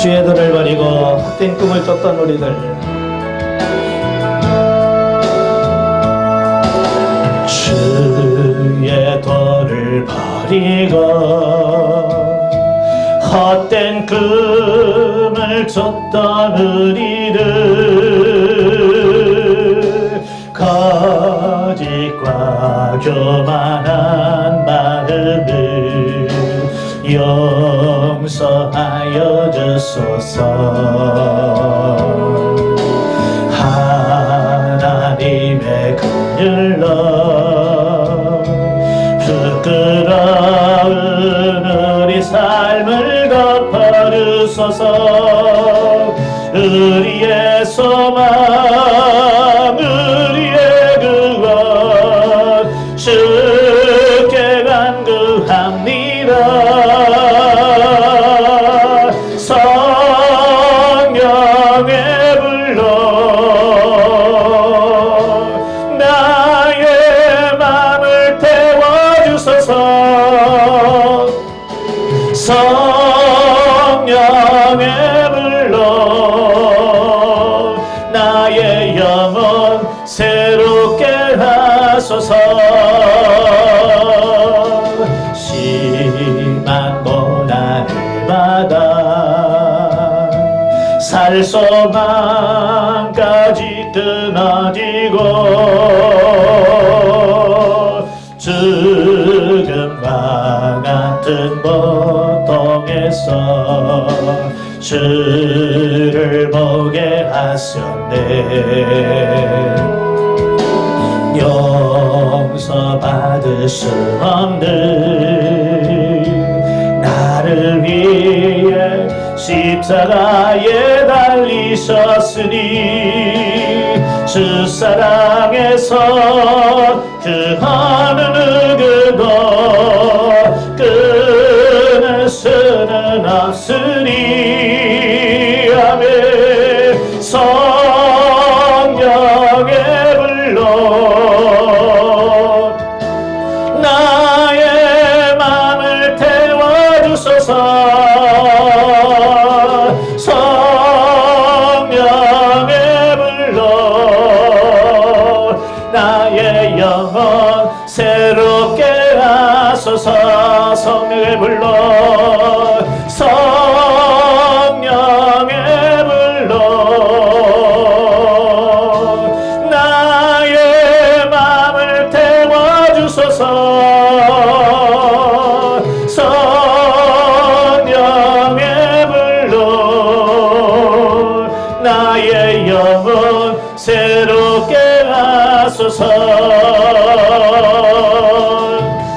죄들을 버리고 헛된 꿈을 쫓던 우리들, 주의 도를 버리고 헛된 꿈을 쫓던 우리를 거짓과 교만한 마음을 용서하여 주소서. 하나님의 긍휼로 부끄러운 우리 삶을 덮어주소서. 우리의 소망, 우리의 구원 주께 간구합니다. 성령의 불로 나의 맘을 태워주소서. 성령의 불로 나의 영혼 새롭게 하소서. 심한 고난을 받아 살 소망까지 끊어지고 죽음과 같은 고통에서 주를 보게 하셨네. 용서받을 수 없는 나를 위해 십자가에 달리셨으니 주 사랑에서 그 어느 누구도 끊을 수는 없으니. 아멘. 성령의 불로 나의 맘을 태워주소서. 성령의 불로 나의 영혼 새롭게 하소서. 성령의 불로, 성령의 불로 나의 맘을 태워주소서. 성령의 불로 나의 영혼 새롭게 하소서.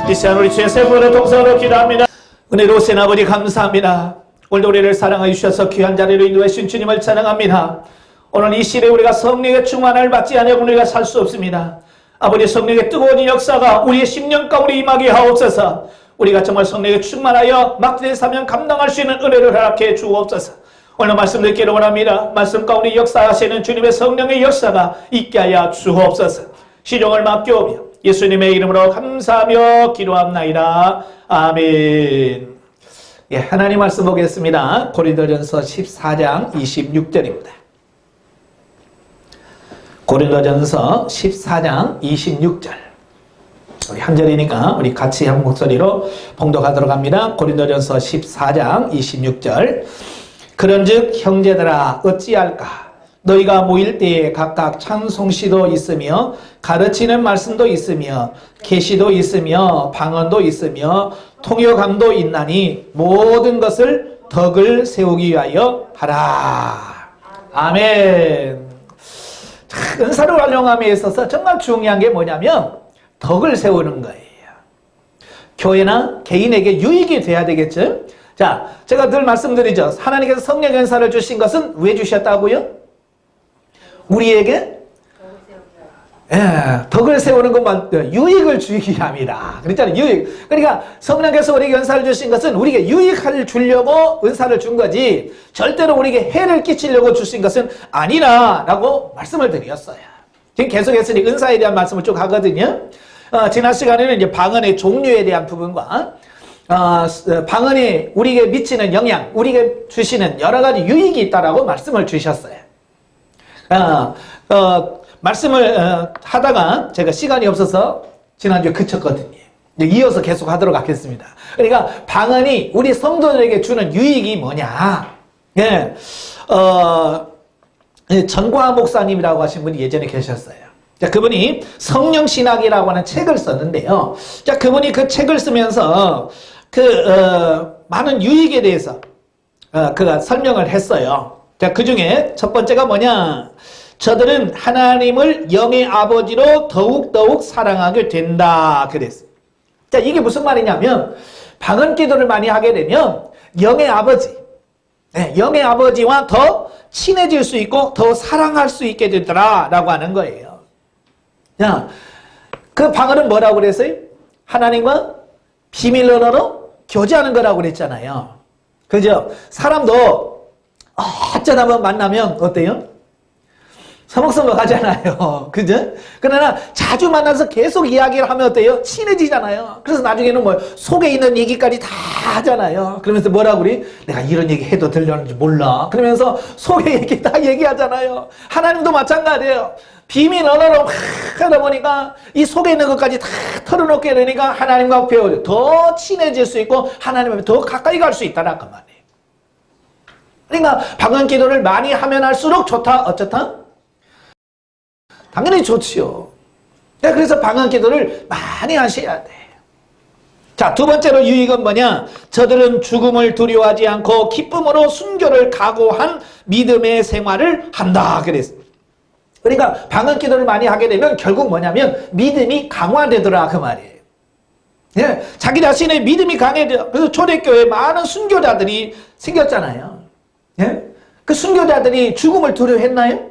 이 시간 우리 주의 세 분의 동서로 기도합니다. 은혜로우신 아버지 감사합니다. 오늘도 우리를 사랑하여 주셔서 귀한 자리로 인도하신 주님을 찬양합니다. 오늘 이 시대에 우리가 성령의 충만을 받지 않으면 우리가 살 수 없습니다. 아버지, 성령의 뜨거운 역사가 우리의 심령 가운데 임하게 하옵소서. 우리가 정말 성령에 충만하여 막대의 사명 감당할 수 있는 은혜를 허락해 주옵소서. 오늘 말씀 듣기를 원합니다. 말씀 가운데 역사하시는 주님의 성령의 역사가 있게 하여 주옵소서. 시종을 맡겨오며 예수님의 이름으로 감사하며 기도합나이다. 아멘. 예, 하나님 말씀 보겠습니다. 고린도전서 14장 26절입니다. 고린도전서 14장 26절. 우리 한 절이니까 우리 같이 한 목소리로 봉독하도록 합니다. 고린도전서 14장 26절. 그런즉 형제들아 어찌할까? 너희가 모일 때에 각각 찬송시도 있으며 가르치는 말씀도 있으며 계시도 있으며 방언도 있으며 통역함도 있나니 모든 것을 덕을 세우기 위하여 하라. 아멘. 은사를 활용함에 있어서 정말 중요한 게 뭐냐면 덕을 세우는 거예요. 교회나 개인에게 유익이 돼야 되겠죠. 자, 제가 늘 말씀드리죠. 하나님께서 성령 은사를 주신 것은 왜 주셨다고요? 우리에게 덕을 세우는 것만, 유익을 주기 위함이다. 그랬잖아요. 유익. 그러니까 성령께서 우리에게 은사를 주신 것은 우리에게 유익을 주려고 은사를 준 거지 절대로 우리에게 해를 끼치려고 주신 것은 아니라라고 말씀을 드렸어요. 지금 계속해서 은사에 대한 말씀을 쭉 하거든요. 지난 시간에는 이제 방언의 종류에 대한 부분과 방언이 우리에게 미치는 영향, 우리에게 주시는 여러 가지 유익이 있다라고 말씀을 주셨어요. 말씀을 하다가 제가 시간이 없어서 지난주에 그쳤거든요. 이어서 계속 하도록 하겠습니다. 그러니까 방언이 우리 성도들에게 주는 유익이 뭐냐? 예, 전광 목사님이라고 하신 분이 예전에 계셨어요. 자, 그분이 성령신학이라고 하는 책을 썼는데요. 자, 그분이 그 책을 쓰면서 많은 유익에 대해서 그가 설명을 했어요. 자, 그 중에 첫 번째가 뭐냐? 저들은 하나님을 영의 아버지로 더욱더욱 사랑하게 된다. 그랬어요. 자, 이게 무슨 말이냐면, 방언 기도를 많이 하게 되면, 영의 아버지, 영의 아버지와 더 친해질 수 있고, 더 사랑할 수 있게 되더라. 라고 하는 거예요. 자, 그 방언은 뭐라고 그랬어요? 하나님과 비밀 언어로 교제하는 거라고 그랬잖아요. 그죠? 사람도 어쩌다 한번 만나면 어때요? 서먹서먹하잖아요. 그죠? 그러나 자주 만나서 계속 이야기를 하면 어때요? 친해지잖아요. 그래서 나중에는 뭐 속에 있는 얘기까지 다 하잖아요. 그러면서 뭐라고 그래? 내가 이런 얘기 해도 되려는지 몰라. 그러면서 속에 얘기 다 얘기하잖아요. 하나님도 마찬가지예요. 비밀 언어로 막 하다 보니까 이 속에 있는 것까지 다 털어놓게 되니까 하나님과 더 친해질 수 있고 하나님 앞에 더 가까이 갈 수 있다라 그 말이에요. 그러니까 방언 기도를 많이 하면 할수록 좋다. 어쩌다? 당연히 좋지요. 그래서 방언 기도를 많이 하셔야 돼. 자, 두 번째로 유익은 뭐냐? 저들은 죽음을 두려워하지 않고 기쁨으로 순교를 각오한 믿음의 생활을 한다. 그랬어요. 그러니까 방언 기도를 많이 하게 되면 결국 뭐냐면 믿음이 강화되더라 그 말이에요. 예, 자기 자신의 믿음이 강해져. 그래서 초대교회에 많은 순교자들이 생겼잖아요. 예? 그 순교자들이 죽음을 두려워했나요?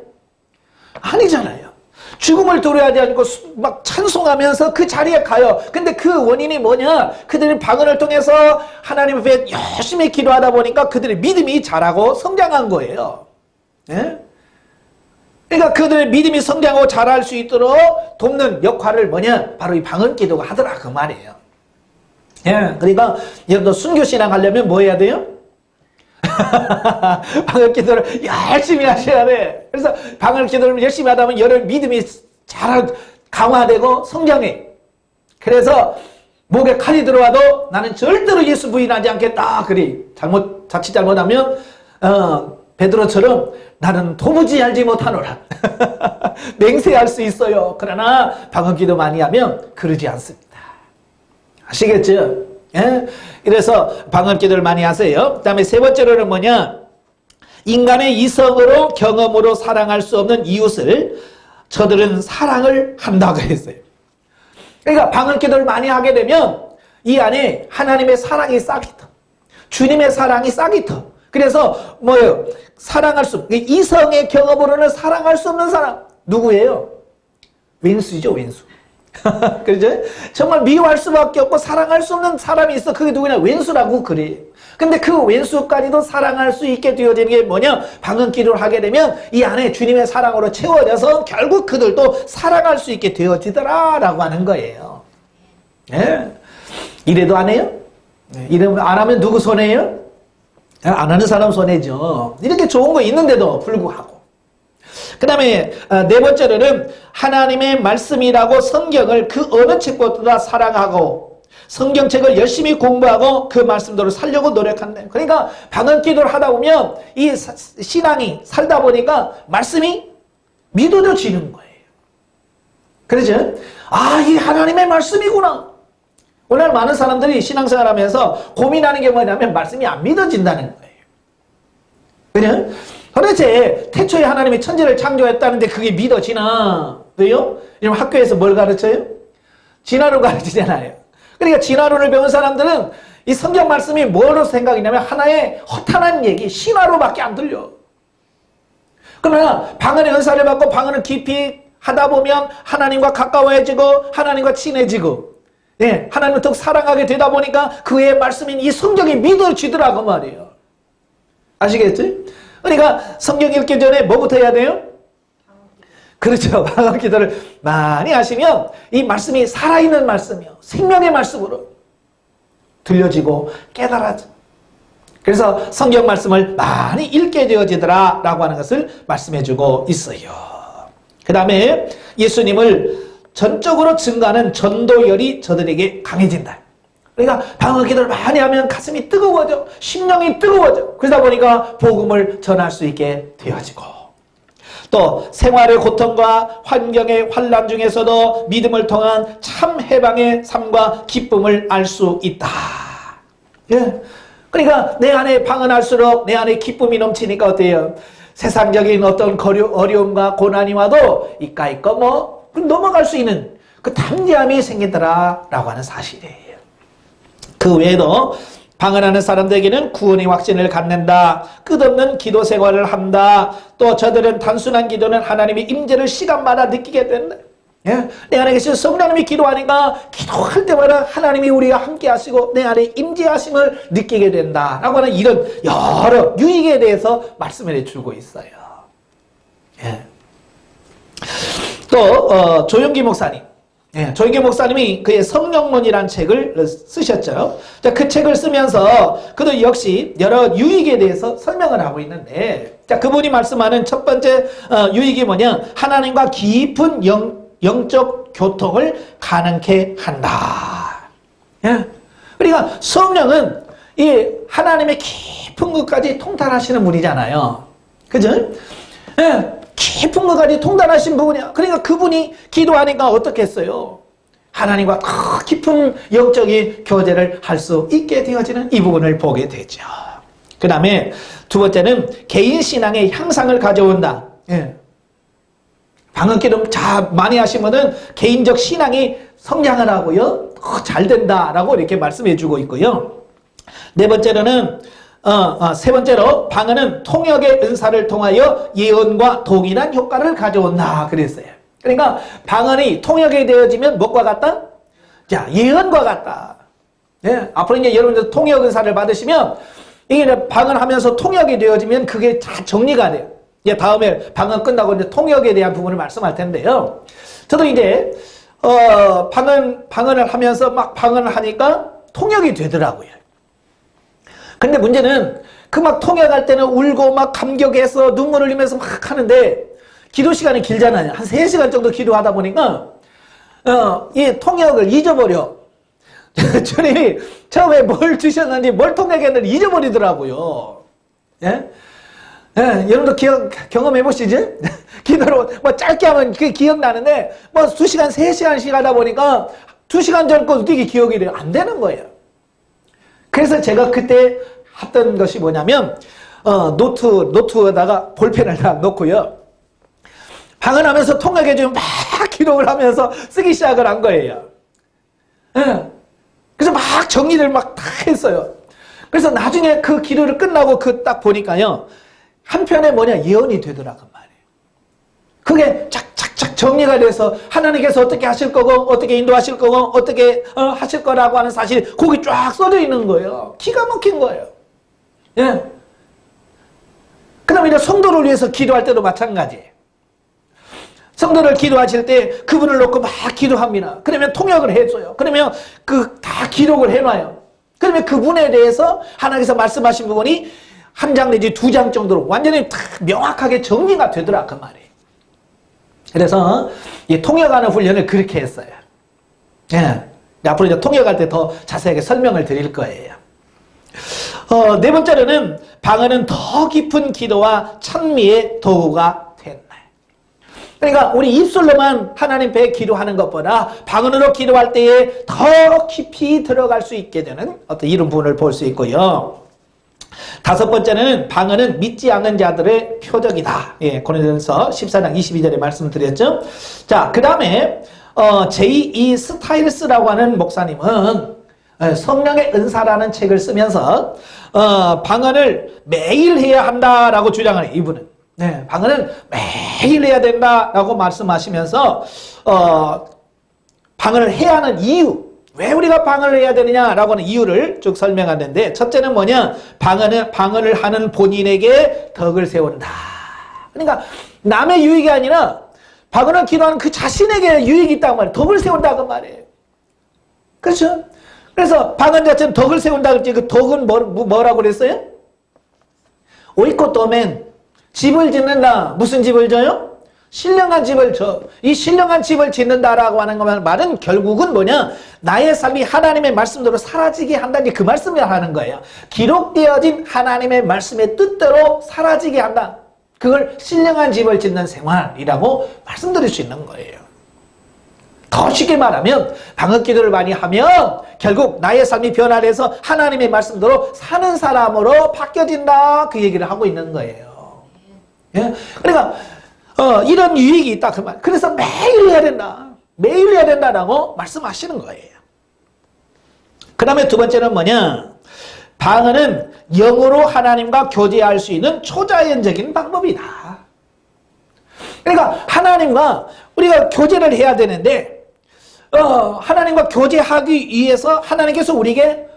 아니잖아요. 죽음을 두려워하지 않고 막 찬송하면서 그 자리에 가요. 근데 그 원인이 뭐냐? 그들이 방언을 통해서 하나님 앞에 열심히 기도하다 보니까 그들의 믿음이 자라고 성장한 거예요. 예? 그러니까 그들의 믿음이 성장하고 자랄 수 있도록 돕는 역할을 뭐냐? 바로 이 방언 기도가 하더라 그 말이에요. 예, 그러니까 여러분도 순교신앙 하려면 뭐 해야 돼요? 방언 기도를 열심히 하셔야 돼. 그래서 방언 기도를 열심히 하다 보면 여러분 믿음이 잘 강화되고 성장해. 그래서 목에 칼이 들어와도 나는 절대로 예수 부인하지 않겠다. 그래. 자칫 잘못하면 베드로처럼 나는 도무지 알지 못하노라. 맹세할 수 있어요. 그러나 방언 기도 많이 하면 그러지 않습니다. 아시겠죠? 예? 그래서 방언 기도를 많이 하세요. 그 다음에 세 번째로는 뭐냐? 인간의 이성으로 경험으로 사랑할 수 없는 이웃을 저들은 사랑을 한다고 했어요. 그러니까 방언 기도를 많이 하게 되면 이 안에 하나님의 사랑이 싹이 터. 주님의 사랑이 싹이 터. 그래서 뭐예요? 사랑할 수, 이성의 경험으로는 사랑할 수 없는 사람. 누구예요? 왼수죠, 왼수. 그렇죠? 정말 미워할 수밖에 없고 사랑할 수 없는 사람이 있어. 그게 누구냐? 왼수라고 그래. 근데 그 왼수까지도 사랑할 수 있게 되어지는 게 뭐냐? 방언 기도를 하게 되면 이 안에 주님의 사랑으로 채워져서 결국 그들도 사랑할 수 있게 되어지더라 라고 하는 거예요. 예? 이래도 안 해요? 이러면 안 하면 누구 손해예요? 안 하는 사람 손해죠. 이렇게 좋은 거 있는데도 불구하고. 그 다음에 네 번째로는 하나님의 말씀이라고 성경을 그 어느 책보다 사랑하고 성경책을 열심히 공부하고 그 말씀대로 살려고 노력한다. 그러니까 방언 기도를 하다 보면 이 신앙이 살다 보니까 말씀이 믿어져지는 거예요. 그렇죠? 아, 이게 하나님의 말씀이구나. 오늘 많은 사람들이 신앙생활하면서 고민하는 게 뭐냐면 말씀이 안 믿어진다는 거예요. 그냥 도대체 태초에 하나님이 천지를 창조했다는데 그게 믿어지나? 왜요? 이런 학교에서 뭘 가르쳐요? 진화론 가르치잖아요. 그러니까 진화론을 배운 사람들은 이 성경 말씀이 뭐로 생각이냐면 하나의 허탄한 얘기, 신화로밖에 안 들려. 그러나 방언의 은사를 받고 방언을 깊이 하다 보면 하나님과 가까워지고 하나님과 친해지고 예, 하나님을 더욱 사랑하게 되다 보니까 그의 말씀인 이 성경이 믿어지더라고 말이에요. 아시겠지? 그러니까 성경 읽기 전에 뭐부터 해야 돼요? 그렇죠. 방언 기도를 많이 하시면 이 말씀이 살아있는 말씀이요. 생명의 말씀으로. 들려지고 깨달아져. 그래서 성경 말씀을 많이 읽게 되어지더라 라고 하는 것을 말씀해주고 있어요. 그 다음에 예수님을 전적으로 증거하는 전도열이 저들에게 강해진다. 그러니까 방언 기도를 많이 하면 가슴이 뜨거워져, 심령이 뜨거워져. 그러다 보니까 복음을 전할 수 있게 되어지고, 또 생활의 고통과 환경의 환난 중에서도 믿음을 통한 참 해방의 삶과 기쁨을 알 수 있다. 예. 그러니까 내 안에 방언할수록 내 안에 기쁨이 넘치니까 어때요? 세상적인 어떤 어려움과 고난이 와도 이까이 거 넘어갈 수 있는 그 담대함이 생기더라라고 하는 사실이에요. 그 외에도 방언하는 사람들에게는 구원의 확신을 갖는다. 끝없는 기도 생활을 한다. 또 저들은 단순한 기도는 하나님의 임재를 시간마다 느끼게 된다. 예? 내 안에 계신 성령님이 기도하니까 기도할 때마다 하나님이 우리가 함께 하시고 내 안에 임재하심을 느끼게 된다라고 하는 이런 여러 유익에 대해서 말씀을 해주고 있어요. 예. 또 조용기 목사님, 예, 조용기 목사님이 그의 성령론이라는 책을 쓰셨죠. 자, 그 책을 쓰면서 그도 역시 여러 유익에 대해서 설명을 하고 있는데, 자, 그분이 말씀하는 첫 번째 유익이 뭐냐? 하나님과 깊은 영적 교통을 가능케 한다. 예? 그러니까 성령은 이 하나님의 깊은 것까지 통달하시는 분이잖아요. 그죠? 예, 깊은 것까지 통달하신 분이야. 그러니까 그분이 기도하니까 어떻게 했어요? 하나님과 더 깊은 영적인 교제를 할 수 있게 되어지는 이 부분을 보게 되죠. 그 다음에 두 번째는 개인 신앙의 향상을 가져온다. 예. 방언 기도 많이 하시면은 개인적 신앙이 성장을 하고요, 더 잘 된다라고 이렇게 말씀해 주고 있고요. 네 번째로는 세 번째로 방언은 통역의 은사를 통하여 예언과 동일한 효과를 가져온다 그랬어요. 그러니까 방언이 통역이 되어지면 무엇과 같다? 자, 예언과 같다. 예, 앞으로 이제 여러분들 통역 은사를 받으시면 이게 방언하면서 통역이 되어지면 그게 다 정리가 돼요. 이제 다음에 방언 끝나고 이제 통역에 대한 부분을 말씀할 텐데요. 저도 이제 방언을 하면서 막 방언을 하니까 통역이 되더라고요. 근데 문제는 그 막 통역할 때는 울고 막 감격해서 눈물 흘리면서 막 하는데 기도 시간이 길잖아요. 한 3시간 정도 기도하다 보니까 이 통역을 잊어버려. 주님이 처음에 뭘 주셨는지 뭘 통역했는지 잊어버리더라고요. 예? 예, 여러분도 경험해 보시지? 기도로 뭐 짧게 하면 그게 기억나는데 뭐 2시간, 3시간씩 하다 보니까 2시간 전 거 어떻게 기억이 돼요? 안 되는 거예요. 그래서 제가 그때 했던 것이 뭐냐면 노트에다가 볼펜을 다 놓고요. 방언하면서 통역해 주면 막 기록을 하면서 쓰기 시작을 한 거예요. 예. 그래서 막 정리를 막 다 했어요. 그래서 나중에 그 기도를 끝나고 그 딱 보니까요. 한편에 예언이 되더라고 말이에요. 그게 착착착 정리가 돼서 하나님께서 어떻게 하실 거고 어떻게 인도하실 거고 어떻게 하실 거라고 하는 사실이 거기 쫙 써져 있는 거예요. 기가 막힌 거예요. 예. 그 다음에 이제 성도를 위해서 기도할 때도 마찬가지예요. 성도를 기도하실 때 그분을 놓고 막 기도합니다. 그러면 통역을 해줘요. 그러면 다 기록을 해놔요. 그러면 그분에 대해서 하나님께서 말씀하신 부분이 1장 내지 2장 정도로 완전히 다 명확하게 정리가 되더라 그 말이에요. 그래서 이 통역하는 훈련을 그렇게 했어요. 예. 앞으로 이제 통역할 때 더 자세하게 설명을 드릴 거예요. 네 번째로는 방언은 더 깊은 기도와 찬미의 도구가 된다. 그러니까 우리 입술로만 하나님 배 기도하는 것보다 방언으로 기도할 때에 더 깊이 들어갈 수 있게 되는 어떤 이런 부분을 볼 수 있고요. 다섯 번째는 방언은 믿지 않는 자들의 표적이다. 예, 고린도전서 14장 22절에 말씀드렸죠. 자, 그 다음에 J.E. 스타일스라고 하는 목사님은 성령의 은사라는 책을 쓰면서 방언을 매일 해야 한다라고 주장을 해요. 이분은. 네, 방언은 매일 해야 된다라고 말씀하시면서 방언을 해야 하는 이유, 왜 우리가 방언을 해야 되느냐라고 하는 이유를 쭉 설명하는데, 첫째는 뭐냐? 방언을 하는 본인에게 덕을 세운다. 그러니까 남의 유익이 아니라 방언을 기도하는 그 자신에게 유익이 있다고 말이에요. 덕을 세운다고 말이에요. 그렇죠? 그래서 방언 자체는 덕을 세운다 그랬지. 그 덕은 뭐라고 그랬어요? 오이코토멘, 집을 짓는다. 무슨 집을 져요? 신령한 집을 져. 이 신령한 집을 짓는다라고 하는 말은 결국은 뭐냐? 나의 삶이 하나님의 말씀대로 사라지게 한다니 그 말씀을 하는 거예요. 기록되어진 하나님의 말씀의 뜻대로 사라지게 한다. 그걸 신령한 집을 짓는 생활이라고 말씀드릴 수 있는 거예요. 더 쉽게 말하면 방언 기도를 많이 하면 결국 나의 삶이 변화돼서 하나님의 말씀대로 사는 사람으로 바뀌어진다. 그 얘기를 하고 있는 거예요. 예? 그러니까 이런 유익이 있다 그 말. 그래서 매일 해야 된다. 매일 해야 된다라고 말씀하시는 거예요. 그 다음에 두 번째는 뭐냐? 방언은 영으로 하나님과 교제할 수 있는 초자연적인 방법이다. 그러니까 하나님과 우리가 교제를 해야 되는데 하나님과 교제하기 위해서 하나님께서 우리에게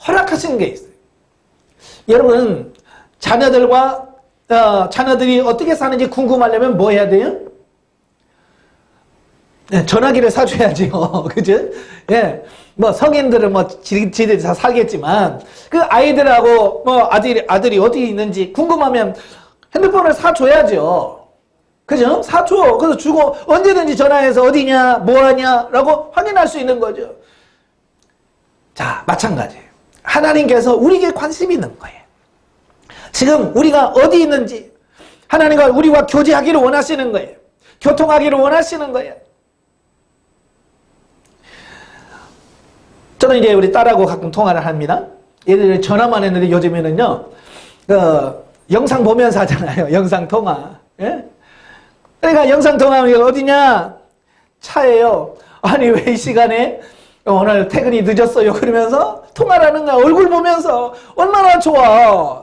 허락하시는 게 있어요. 여러분 자녀들이 어떻게 사는지 궁금하려면 뭐 해야 돼요? 네, 전화기를 사줘야죠. 그죠? 예. 뭐 성인들은 뭐 지들이 다 살겠지만 그 아이들하고 뭐 아들이 어디 있는지 궁금하면 핸드폰을 사줘야죠. 그죠? 사줘. 그래서 주고 언제든지 전화해서 어디냐, 뭐하냐 라고 확인할 수 있는 거죠. 자, 마찬가지예요. 하나님께서 우리에게 관심이 있는 거예요. 지금 우리가 어디 있는지 하나님과 우리와 교제하기를 원하시는 거예요. 교통하기를 원하시는 거예요. 저는 이제 우리 딸하고 가끔 통화를 합니다. 얘들이 전화만 했는데 요즘에는요, 영상 보면서 하잖아요. 영상 통화. 예? 그러니까 영상 통화하면 어디냐? 차예요. 아니, 왜 이 시간에 오늘 퇴근이 늦었어요? 그러면서 통화를 하는 거야. 얼굴 보면서. 얼마나 좋아.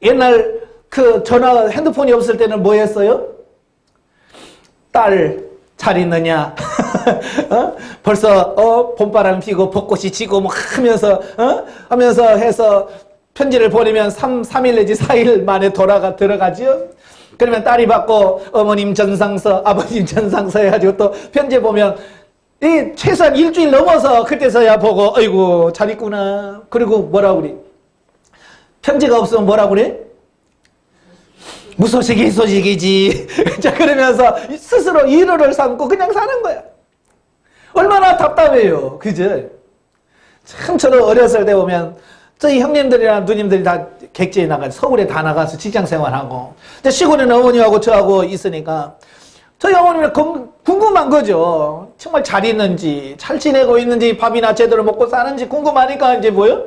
옛날 그 핸드폰이 없을 때는 뭐 했어요? 딸, 잘 있느냐? 벌써 봄바람 피고 벚꽃이 지고 뭐 하면서 해서 편지를 보내면 3일 내지 4일 만에 들어가죠. 그러면 딸이 받고 어머님 전상서, 아버님 전상서 해가지고 또 편지 보면 이 최소한 일주일 넘어서 그때서야 보고 아이고 잘 있구나. 그리고 뭐라고 그래? 편지가 없으면 뭐라고 그래? 무소식이 소식이지. 자, 그러면서 스스로 위로를 삼고 그냥 사는 거야. 얼마나 답답해요. 그죠? 참 저도 어렸을 때 보면 저희 형님들이랑 누님들이 다 객지에 나가서 서울에 다 나가서 직장 생활하고 근데 시골에는 어머니하고 저하고 있으니까 저희 어머니는 궁금한 거죠. 정말 잘 있는지 잘 지내고 있는지 밥이나 제대로 먹고 사는지 궁금하니까 이제 뭐요?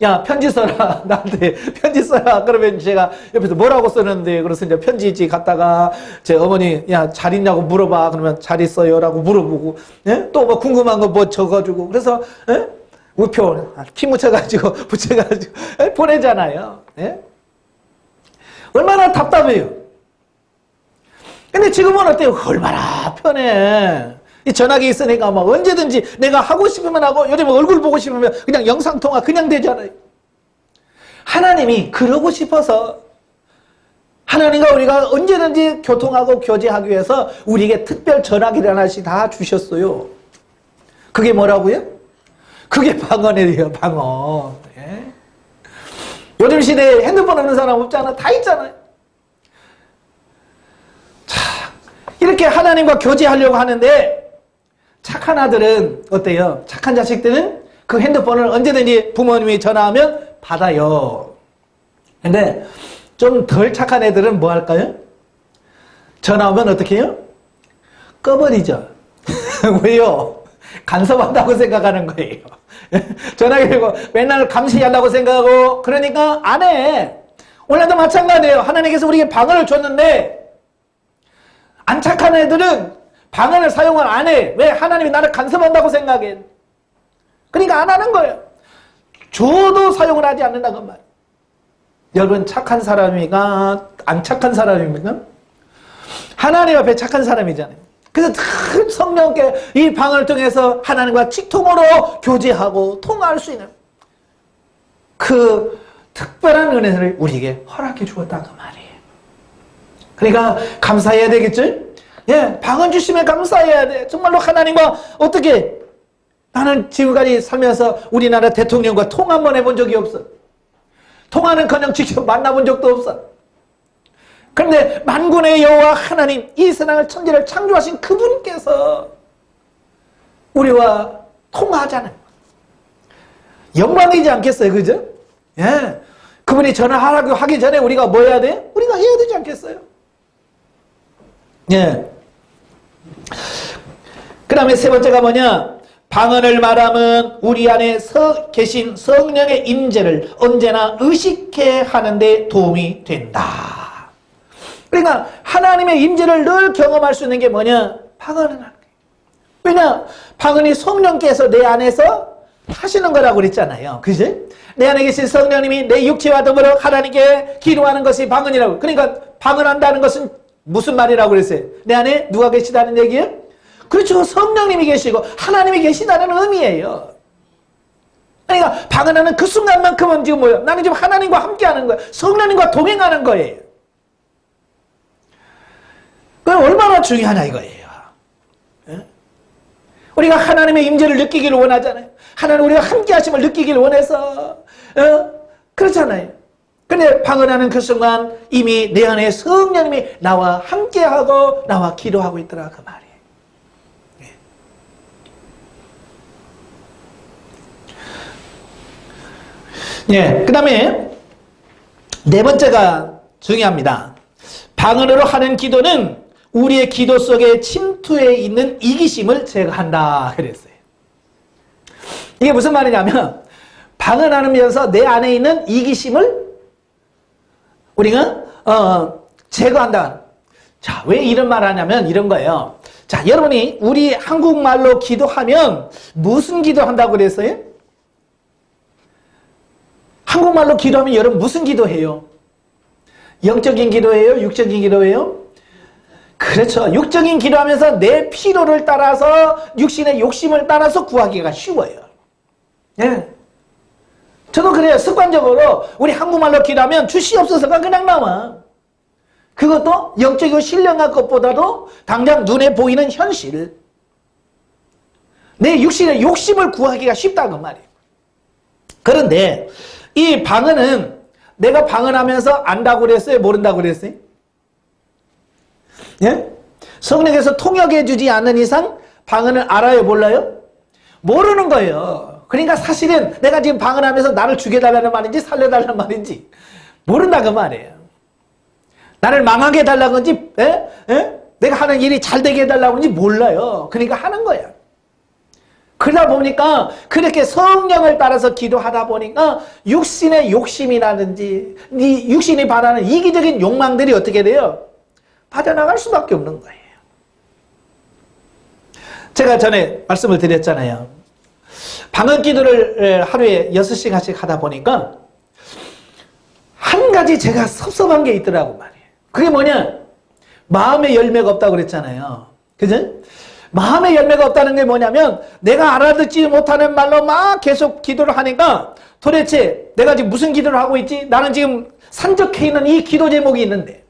야, 편지 써라. 나한테 편지 써라. 그러면 제가 옆에서 뭐라고 쓰는데, 그래서 이제 편지지 갖다가 제 어머니, 야, 잘 있냐고 물어봐. 그러면 잘 있어요. 라고 물어보고, 예? 또 뭐 궁금한 거 뭐 적어주고, 그래서, 예? 우표, 키 묻혀가지고, 붙여가지고, 예? 보내잖아요. 예? 얼마나 답답해요. 근데 지금은 어때요? 얼마나 편해. 이 전화기 있으니까 막 언제든지 내가 하고 싶으면 하고 요즘 얼굴 보고 싶으면 그냥 영상통화 그냥 되잖아요. 하나님이 그러고 싶어서 하나님과 우리가 언제든지 교통하고 교제하기 위해서 우리에게 특별 전화기를 하나씩 다 주셨어요. 그게 뭐라고요? 그게 방언이에요. 방언. 예? 요즘 시대에 핸드폰 없는 사람 없잖아. 다 있잖아요. 자, 이렇게 하나님과 교제하려고 하는데 착한 아들은 어때요? 착한 자식들은 그 핸드폰을 언제든지 부모님이 전화하면 받아요. 근데 좀 덜 착한 애들은 뭐 할까요? 전화 오면 어떻게 해요? 꺼버리죠. 왜요? 간섭한다고 생각하는 거예요. 전화기고 맨날 감시하려고 생각하고 그러니까 안 해. 오늘도 마찬가지예요. 하나님께서 우리에게 방언을 줬는데 안 착한 애들은 방언을 사용을 안 해. 왜? 하나님이 나를 간섭한다고 생각해. 그러니까 안 하는 거예요. 줘도 사용을 하지 않는다고 말이에요. 여러분 착한 사람이가 안 착한 사람입니까? 하나님 앞에 착한 사람이잖아요. 그래서 성령께 이 방언을 통해서 하나님과 직통으로 교제하고 통화할 수 있는 그 특별한 은혜를 우리에게 허락해 주었다고 말이에요. 그러니까 감사해야 되겠죠? 예, 방언 주심에 감사해야 돼. 정말로 하나님과 어떻게 나는 지금까지 살면서 우리나라 대통령과 통화 한번 해본 적이 없어. 통화는커녕 직접 만나본 적도 없어. 그런데 만군의 여호와 하나님, 이 세상을 천지를 창조하신 그분께서 우리와 통화하잖아요. 영광이지 않겠어요? 그죠? 예. 그분이 전화하라고 하기 전에 우리가 뭐 해야 돼? 우리가 해야 되지 않겠어요? 예. 그 다음에 세 번째가 뭐냐? 방언을 말하면 우리 안에 계신 성령의 임재를 언제나 의식해 하는 데 도움이 된다. 그러니까 하나님의 임재를 늘 경험할 수 있는 게 뭐냐? 방언을 하는 거예요. 왜냐? 방언이 성령께서 내 안에서 하시는 거라고 그랬잖아요. 그지? 내 안에 계신 성령님이 내 육체와 더불어 하나님께 기도하는 것이 방언이라고. 그러니까 방언한다는 것은 무슨 말이라고 그랬어요? 내 안에 누가 계시다는 얘기예요? 그렇죠. 성령님이 계시고 하나님이 계시다는 의미예요. 그러니까 방언하는 그 순간만큼은 지금 뭐예요? 나는 지금 하나님과 함께하는 거예요. 성령님과 동행하는 거예요. 그건 얼마나 중요하냐 이거예요. 우리가 하나님의 임재를 느끼기를 원하잖아요. 하나님 우리가 함께 하심을 느끼기를 원해서 그렇잖아요. 근데 방언하는 그 순간 이미 내 안에 성령님이 나와 함께하고 나와 기도하고 있더라 그 말이에요. 예, 그 다음에 네 번째가 중요합니다. 방언으로 하는 기도는 우리의 기도 속에 침투해 있는 이기심을 제거한다 그랬어요. 이게 무슨 말이냐면 방언하면서 내 안에 있는 이기심을 우리가 제거한다. 자, 왜 이런 말 하냐면 이런 거예요. 자, 여러분이 우리 한국말로 기도하면 무슨 기도한다고 그랬어요? 한국말로 기도하면 여러분 무슨 기도해요? 영적인 기도예요? 육적인 기도예요? 그렇죠. 육적인 기도하면서 내 필요를 따라서 육신의 욕심을 따라서 구하기가 쉬워요. 예. 저도 그래요. 습관적으로 우리 한국말로 기도하면 주시옵소서가 그냥 나와. 그것도 영적이고 신령한 것보다도 당장 눈에 보이는 현실. 내 육신의 욕심을 구하기가 쉽다는 말이에요. 그런데 이 방언은 내가 방언하면서 안다고 그랬어요? 모른다고 그랬어요? 예? 성령께서 통역해 주지 않는 이상 방언을 알아요? 몰라요? 모르는 거예요. 그러니까 사실은 내가 지금 방언하면서 나를 죽여달라는 말인지 살려달라는 말인지 모른다 그 말이에요. 나를 망하게 해달라는 건지 내가 하는 일이 잘 되게 해달라는 건지 몰라요. 그러니까 하는 거야. 그러다 보니까 그렇게 성령을 따라서 기도하다 보니까 육신의 욕심이라든지 네 육신이 바라는 이기적인 욕망들이 어떻게 돼요? 빠져나갈 수밖에 없는 거예요. 제가 전에 말씀을 드렸잖아요. 방언 기도를 하루에 6시간씩 하다 보니까 한 가지 제가 섭섭한 게 있더라고 말이에요. 그게 뭐냐? 마음의 열매가 없다고 그랬잖아요. 그죠? 마음의 열매가 없다는 게 뭐냐면 내가 알아듣지 못하는 말로 막 계속 기도를 하니까 도대체 내가 지금 무슨 기도를 하고 있지? 나는 지금 산적해 있는 이 기도 제목이 있는데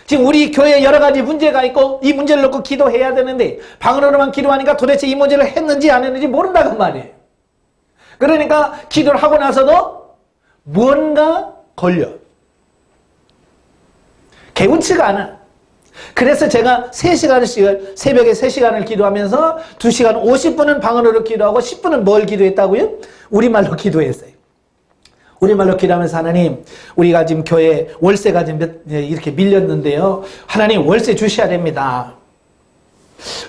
지금 우리 교회에 여러 가지 문제가 있고 이 문제를 놓고 기도해야 되는데 방언으로만 기도하니까 도대체 이 문제를 했는지 안 했는지 모른다고 말이에요. 그러니까 기도를 하고 나서도 뭔가 걸려. 개운치가 않아. 그래서 제가 3시간씩 새벽에 3시간을 기도하면서 2시간 50분은 방언으로 기도하고 10분은 뭘 기도했다고요? 우리말로 기도했어요. 우리말로 기도하면서 하나님 우리가 지금 교회 월세가 지금 이렇게 밀렸는데요. 하나님 월세 주셔야 됩니다.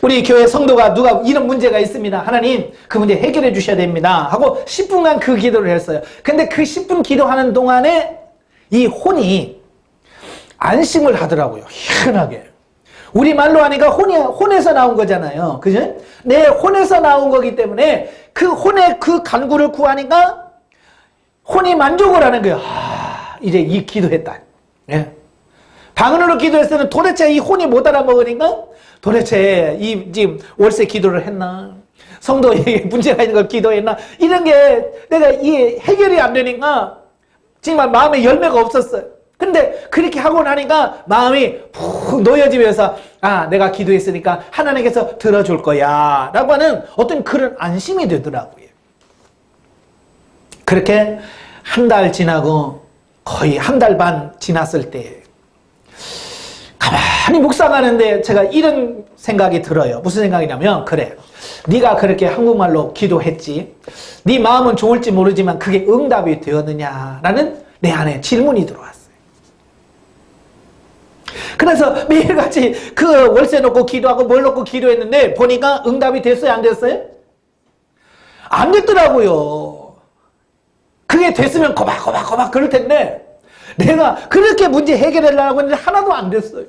우리 교회 성도가 누가 이런 문제가 있습니다. 하나님 그 문제 해결해 주셔야 됩니다. 하고 10분간 그 기도를 했어요. 근데 그 10분 기도하는 동안에 이 혼이 안심을 하더라고요. 희한하게. 우리말로 하니까 혼에서 나온 거잖아요. 그죠? 내 혼에서 나온 거기 때문에 그 혼의 그 간구를 구하니까 혼이 만족을 하는 거예요. 이제 이 기도했다. 예. 방언으로 기도했을 때는 도대체 이 혼이 못 알아먹으니까 도대체 이 지금 월세 기도를 했나? 성도에게 문제가 있는 걸 기도했나? 이런 게 내가 이 해결이 안 되니까 정말 마음에 열매가 없었어요. 근데 그렇게 하고 나니까 마음이 푹 놓여지면서 아, 내가 기도했으니까 하나님께서 들어줄 거야 라고 하는 어떤 그런 안심이 되더라고요. 그렇게 한 달 지나고 거의 한 달 반 지났을 때 가만히 묵상하는데 제가 이런 생각이 들어요. 무슨 생각이냐면, 그래, 네가 그렇게 한국말로 기도했지, 네 마음은 좋을지 모르지만 그게 응답이 되었느냐라는 내 안에 질문이 들어왔어요. 그래서 매일같이 그 월세 놓고 기도하고 뭘 놓고 기도했는데 보니까 응답이 됐어요? 안 됐어요? 안 됐더라고요. 그게 됐으면 고박고박 그럴 텐데 내가 그렇게 문제 해결하려고 했는데 하나도 안 됐어요.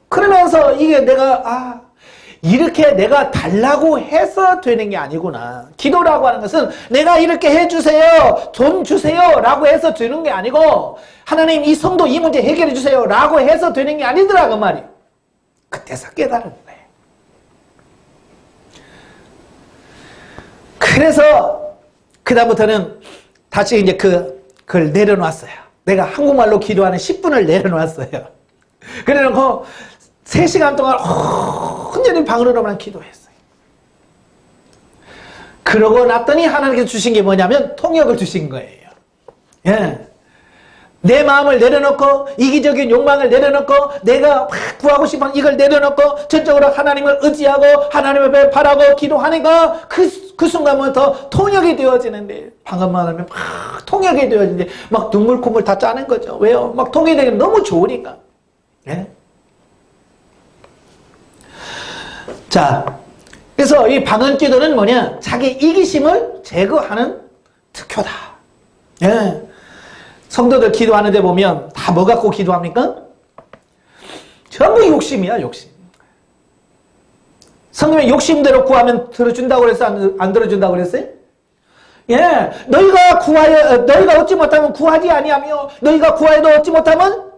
그러면서 이게 내가 이렇게 내가 달라고 해서 되는 게 아니구나. 기도라고 하는 것은 내가 이렇게 해주세요, 돈 주세요 라고 해서 되는 게 아니고, 하나님 이 성도 이 문제 해결해 주세요 라고 해서 되는 게 아니더라 그 말이에요. 그때서 깨달은 거예요. 그래서 그다음부터는 다시 이제 그걸 내려놨어요. 내가 한국말로 기도하는 10분을 내려놨어요. 그래놓고 3시간 동안 온전히 방으로만 기도했어요. 그러고 났더니 하나님께서 주신 게 뭐냐면 통역을 주신 거예요. 예. 내 마음을 내려놓고 이기적인 욕망을 내려놓고 내가 구하고 싶은 이걸 내려놓고 전적으로 하나님을 의지하고 하나님을 바라고 기도하니까 그 순간부터 통역이 되어지는데, 방금만 하면 막 통역이 되어지는데 막 눈물 콧물 다 짜는 거죠. 왜요? 막 통역이 되기 너무 좋으니까. 예? 자, 그래서 이 방언기도는 뭐냐? 자기 이기심을 제거하는 특효다. 예. 성도들 기도하는데 보면 다 뭐 갖고 기도합니까? 전부 욕심이야, 욕심. 성경에 욕심대로 구하면 들어준다고 그랬어? 안 들어준다고 그랬어요? 예. 너희가 얻지 못하면 구하지 아니하며 너희가 구하여도 얻지 못하면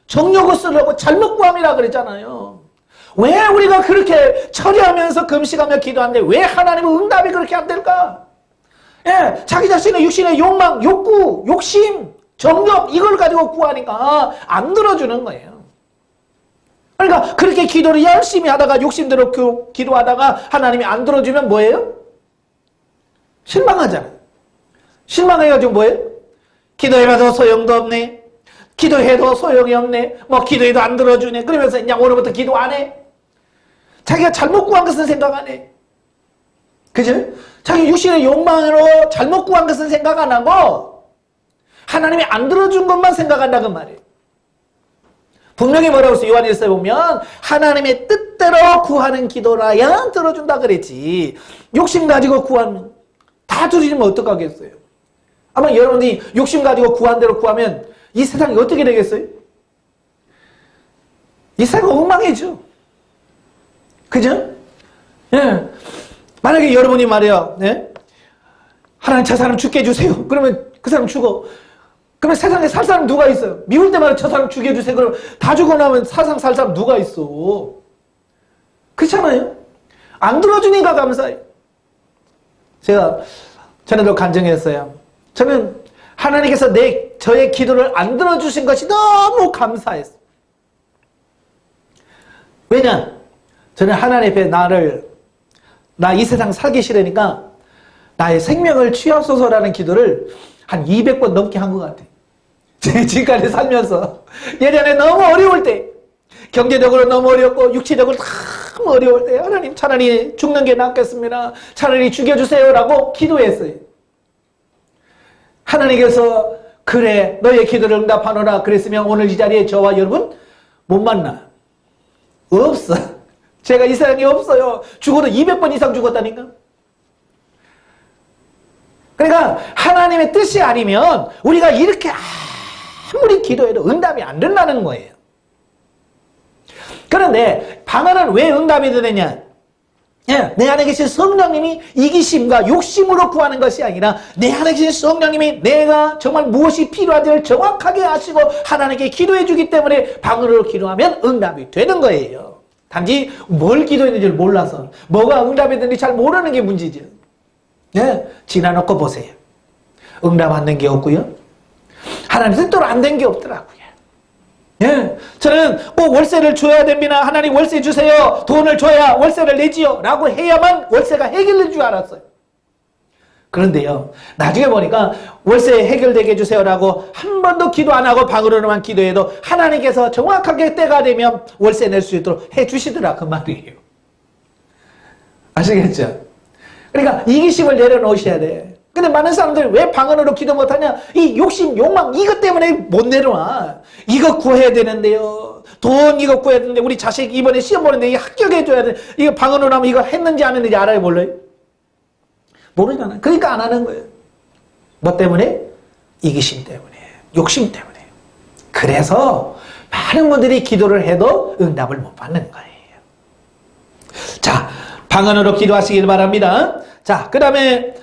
정욕을 쓰려고 잘못 구함이라 그랬잖아요. 왜 우리가 그렇게 처리하면서 금식하며 기도하는데 왜 하나님의 응답이 그렇게 안 될까? 예, 자기 자신의 육신의 욕망, 욕구, 욕심, 정욕 이걸 가지고 구하니까 안 들어주는 거예요. 그러니까 그렇게 기도를 열심히 하다가 욕심대로 기도하다가 하나님이 안 들어주면 뭐예요? 실망하잖아요. 실망해가지고 뭐예요? 기도해봐도 소용도 없네. 기도해도 소용이 없네. 뭐 기도해도 안 들어주네. 그러면서 그냥 오늘부터 기도 안 해. 자기가 잘못 구한 것은 생각 안 해. 그죠? 자기 육신의 욕망으로 잘못 구한 것은 생각 안 하고 하나님이 안 들어준 것만 생각한다는 말이에요. 분명히 뭐라고 했어요? 요한일서에 보면 하나님의 뜻대로 구하는 기도라야 들어준다 그랬지. 욕심 가지고 구하면 다 들어주면 어떡하겠어요? 아마 여러분들이 욕심 가지고 구한 대로 구하면 이 세상이 어떻게 되겠어요? 이 세상은 엉망이죠. 그죠? 예. 만약에 여러분이 말이야, 네? 하나님 저 사람 죽게 해주세요. 그러면 그 사람 죽어. 그러면 세상에 살 사람 누가 있어요? 미울 때마다 저 사람 죽게 해주세요. 그러면 다 죽고 나면 세상 살 사람 누가 있어? 그렇잖아요? 안 들어주니까 감사해요. 제가 전에도 간증했어요. 저는 하나님께서 저의 기도를 안 들어주신 것이 너무 감사했어요. 왜냐? 저는 하나님 앞에 나 이 세상 살기 싫으니까 나의 생명을 취하소서라는 기도를 한 200번 넘게 한 것 같아요. 지금까지 살면서 예전에 너무 어려울 때, 경제적으로 너무 어렵고 육체적으로 너무 어려울 때 하나님 차라리 죽는 게 낫겠습니다. 차라리 죽여주세요라고 기도했어요. 하나님께서 그래 너의 기도를 응답하노라 그랬으면 오늘 이 자리에 저와 여러분 못 만나. 없어. 제가 이 세상에 없어요. 죽어도 200번 이상 죽었다니까. 그러니까 하나님의 뜻이 아니면 우리가 이렇게 아무리 기도해도 응답이 안 된다는 거예요. 그런데 방언은 왜 응답이 되느냐? 내 안에 계신 성령님이 이기심과 욕심으로 구하는 것이 아니라 내 안에 계신 성령님이 내가 정말 무엇이 필요한지를 정확하게 아시고 하나님께 기도해 주기 때문에 방언으로 기도하면 응답이 되는 거예요. 단지 뭘 기도했는지를 몰라서 뭐가 응답이 됐는지 잘 모르는 게 문제죠. 지나놓고 보세요. 응답 안 된 게 없고요. 하나님 뜻대로 안 된 게 없더라고요. 예, 저는 꼭 월세를 줘야 됩니다. 하나님 월세 주세요. 돈을 줘야 월세를 내지요. 라고 해야만 월세가 해결될 줄 알았어요. 그런데요, 나중에 보니까 월세 해결되게 해주세요라고 한 번도 기도 안 하고 방으로만 기도해도 하나님께서 정확하게 때가 되면 월세 낼 수 있도록 해주시더라, 그 말이에요. 아시겠죠? 그러니까 이기심을 내려놓으셔야 돼. 근데 많은 사람들이 왜 방언으로 기도 못하냐? 이 욕심, 욕망, 이것 때문에 못 내려놔. 이거 구해야 되는데요. 돈 이거 구해야 되는데, 우리 자식 이번에 시험 보는데 이거 합격해줘야 돼. 이거 방언으로 하면 이거 했는지 안 했는지 알아요, 몰라요? 모르잖아요. 그러니까 안 하는 거예요. 뭐 때문에? 이기심 때문에, 욕심 때문에. 그래서 많은 분들이 기도를 해도 응답을 못 받는 거예요. 자, 방언으로 기도하시길 바랍니다. 자, 그 다음에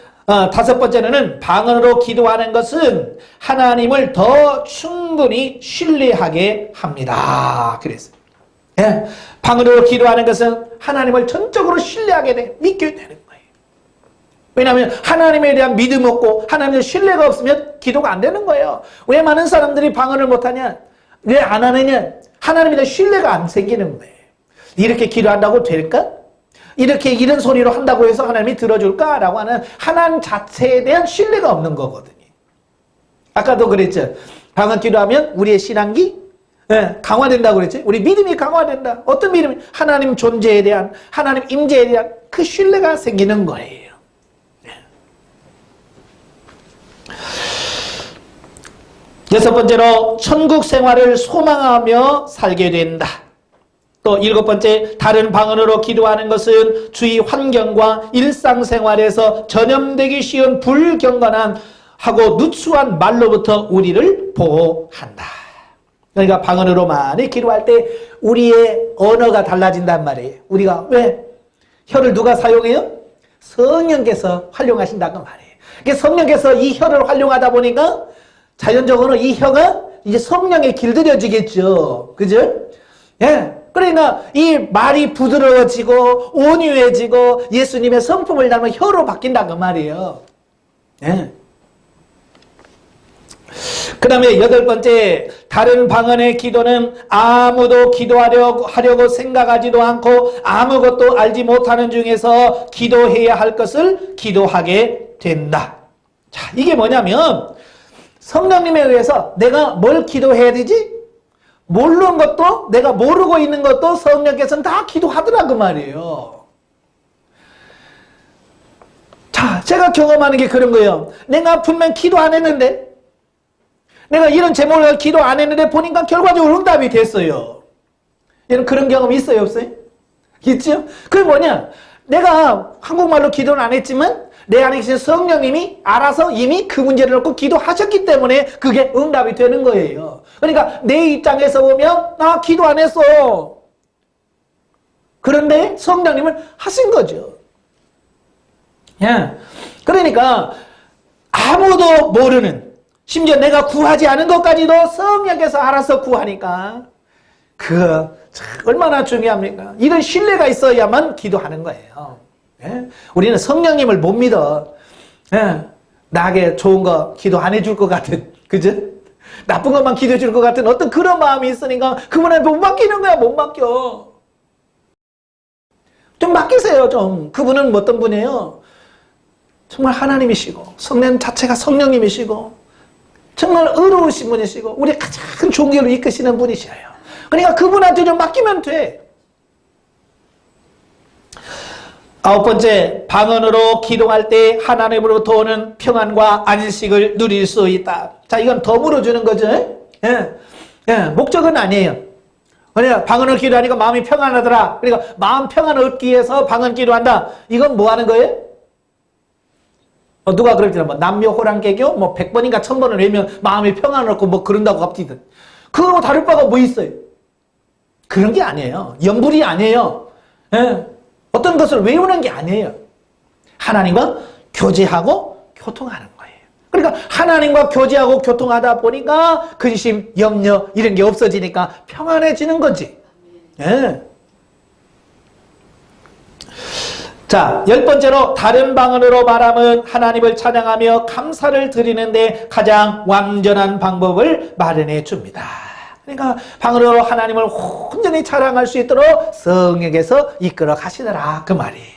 다섯 번째는 방언으로 기도하는 것은 하나님을 더 충분히 신뢰하게 합니다. 그랬어요. 예, 방언으로 기도하는 것은 하나님을 전적으로 신뢰하게 돼, 믿게 되는 거예요. 왜냐하면 하나님에 대한 믿음 없고 하나님의 신뢰가 없으면 기도가 안 되는 거예요. 왜 많은 사람들이 방언을 못하냐? 왜 안 하느냐? 하나님에 대한 신뢰가 안 생기는 거예요. 이렇게 기도한다고 될까? 이렇게 이런 소리로 한다고 해서 하나님이 들어줄까? 라고 하는 하나님 자체에 대한 신뢰가 없는 거거든요. 아까도 그랬죠. 방언 기도하면 우리의 신앙이 강화된다고 그랬죠. 우리 믿음이 강화된다. 어떤 믿음이? 하나님 존재에 대한, 하나님 임재에 대한 그 신뢰가 생기는 거예요. 여섯 번째로 천국 생활을 소망하며 살게 된다. 또 일곱 번째, 다른 방언으로 기도하는 것은 주위 환경과 일상생활에서 전염되기 쉬운 불경건한 하고 누추한 말로부터 우리를 보호한다. 그러니까 방언으로 많이 기도할 때 우리의 언어가 달라진단 말이에요. 우리가 왜? 혀를 누가 사용해요? 성령께서 활용하신다고 말이에요. 그러니까 성령께서 이 혀를 활용하다 보니까 자연적으로 이 혀가 이제 성령에 길들여지겠죠. 그죠? 예. 그러니까 이 말이 부드러워지고 온유해지고 예수님의 성품을 닮은 혀로 바뀐다 그 말이에요. 예. 그 다음에 여덟 번째, 다른 방언의 기도는 아무도 기도하려고 생각하지도 않고 아무것도 알지 못하는 중에서 기도해야 할 것을 기도하게 된다. 자, 이게 뭐냐면 성령님에 의해서 내가 뭘 기도해야 되지? 모르는 것도, 내가 모르고 있는 것도 성령께서는 다 기도하더라 그 말이에요. 자, 제가 경험하는 게 그런 거예요. 내가 분명 기도 안 했는데, 내가 이런 제목을 기도 안 했는데 보니까 결과적으로 응답이 됐어요. 여러분 그런 경험 있어요, 없어요? 있죠? 그게 뭐냐? 내가 한국말로 기도는 안 했지만 내 안에 계신 성령님이 알아서 이미 그 문제를 놓고 기도하셨기 때문에 그게 응답이 되는 거예요. 그러니까 내 입장에서 보면 나 기도 안 했어. 그런데 성령님은 하신 거죠. 예. 그러니까 아무도 모르는, 심지어 내가 구하지 않은 것까지도 성령께서 알아서 구하니까 얼마나 중요합니까? 이런 신뢰가 있어야만 기도하는 거예요. 예? 우리는 성령님을 못 믿어. 예? 나에게 좋은 거 기도 안 해줄 것 같은, 그죠? 나쁜 것만 기도해 줄 것 같은 어떤 그런 마음이 있으니까 그분한테 못 맡기는 거야. 못 맡겨. 좀 맡기세요. 좀. 그분은 어떤 분이에요? 정말 하나님이시고 성령 자체가 성령님이시고 정말 의로우신 분이시고 우리 가장 좋은 길로 이끄시는 분이셔요. 그러니까 그분한테 좀 맡기면 돼. 아홉 번째, 방언으로 기도할 때 하나님으로부터 오는 평안과 안식을 누릴 수 있다. 자, 이건 덤으로 주는 거죠. 예. 예. 목적은 아니에요. 그러니까 방언을 기도하니까 마음이 평안하더라. 그러니까 마음 평안을 얻기 위해서 방언 기도한다. 이건 뭐 하는 거예요? 누가 그랬잖아. 뭐 남묘호랑개교 뭐 100번인가 1000번을 외우면 마음이 평안을 얻고 뭐 그런다고 합디든. 그거하고 다를 바가 뭐 있어요? 그런 게 아니에요. 연불이 아니에요. 예. 어떤 것을 외우는 게 아니에요. 하나님과 교제하고 교통하는 거예요. 그러니까 하나님과 교제하고 교통하다 보니까 근심, 염려 이런 게 없어지니까 평안해지는 거지. 예. 자, 열 번째로 다른 방언으로 말하면 하나님을 찬양하며 감사를 드리는데 가장 완전한 방법을 마련해 줍니다. 그러니까 방언으로 하나님을 온전히 찬양할 수 있도록 성령께서 이끌어 가시더라 그 말이에요.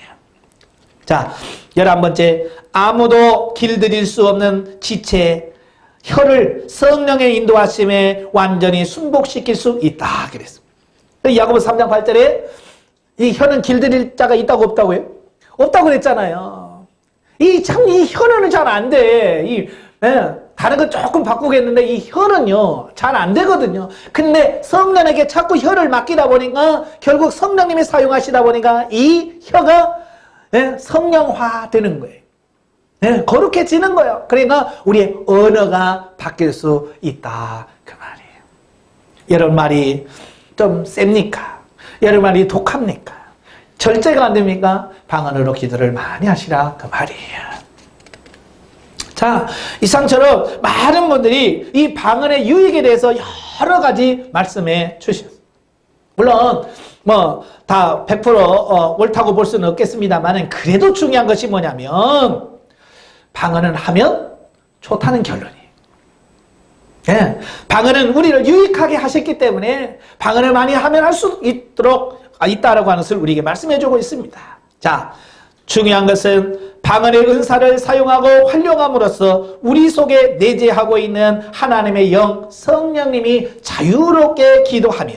자, 11번째, 아무도 길들일 수 없는 지체 혀를 성령의 인도하심에 완전히 순복시킬 수 있다 그랬습니다. 야고보서 3장 8절에 이 혀는 길들일 자가 있다고 없다고요? 없다고 그랬잖아요. 이 혀는 잘 안 돼. 다른 거 조금 바꾸겠는데 이 혀는요 잘 안 되거든요. 근데 성령에게 자꾸 혀를 맡기다 보니까 결국 성령님이 사용하시다 보니까 이 혀가 성령화 되는 거예요. 거룩해지는 거예요. 그러니까 우리의 언어가 바뀔 수 있다 그 말이에요. 여러분 말이 좀 셉니까? 여러분 말이 독합니까? 절제가 안 됩니까? 방언으로 기도를 많이 하시라 그 말이에요. 자, 이상처럼 많은 분들이 이 방언의 유익에 대해서 여러 가지 말씀해 주셨습니다. 물론 다 100% 옳다고 볼 수는 없겠습니다만 그래도 중요한 것이 뭐냐면 방언은 하면 좋다는 결론이에요. 방언은 우리를 유익하게 하셨기 때문에 방언을 많이 하면 할 수 있다라고 하는 것을 우리에게 말씀해 주고 있습니다. 자, 중요한 것은 방언의 은사를 사용하고 활용함으로써 우리 속에 내재하고 있는 하나님의 영 성령님이 자유롭게 기도하며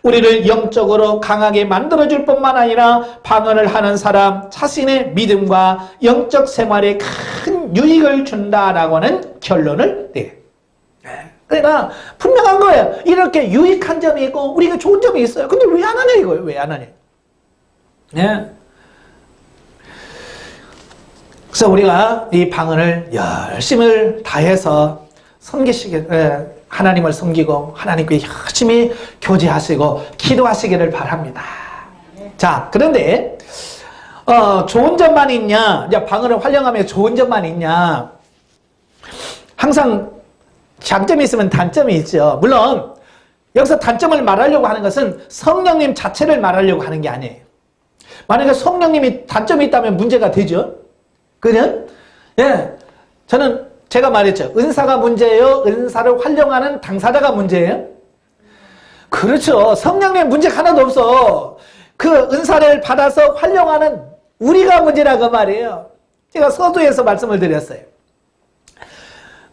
우리를 영적으로 강하게 만들어줄 뿐만 아니라 방언을 하는 사람 자신의 믿음과 영적 생활에 큰 유익을 준다라고 하는 결론을 내요. 그러니까 분명한 거예요. 이렇게 유익한 점이 있고 우리가 좋은 점이 있어요. 근데 왜 안 하냐 이거예요. 왜 안 하냐. 그래서 우리가 이 방언을 열심을 다해서 하나님을 섬기고 하나님께 열심히 교제하시고 기도하시기를 바랍니다. 자, 그런데 좋은 점만 있냐? 방언을 활용하며 좋은 점만 있냐? 항상 장점이 있으면 단점이 있죠. 물론 여기서 단점을 말하려고 하는 것은 성령님 자체를 말하려고 하는 게 아니에요. 만약에 성령님이 단점이 있다면 문제가 되죠. 그냥 저는 제가 말했죠. 은사가 문제예요? 은사를 활용하는 당사자가 문제예요? 그렇죠. 성령님 문제가 하나도 없어. 그 은사를 받아서 활용하는 우리가 문제라고 말이에요. 제가 서두에서 말씀을 드렸어요.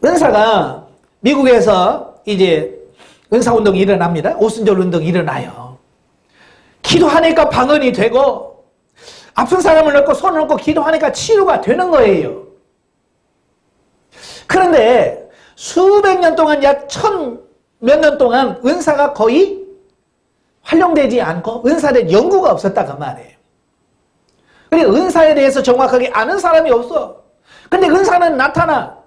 은사가 미국에서 이제 은사운동이 일어납니다. 오순절 운동이 일어나요. 기도하니까 방언이 되고 아픈 사람을 넣고 손을 넣고 기도하니까 치유가 되는 거예요. 그런데 수백 년 동안 약 몇 년 동안 은사가 거의 활용되지 않고 은사에 대한 연구가 없었다고 말이에요. 그러니까 은사에 대해서 정확하게 아는 사람이 없어. 근데 은사는 나타나.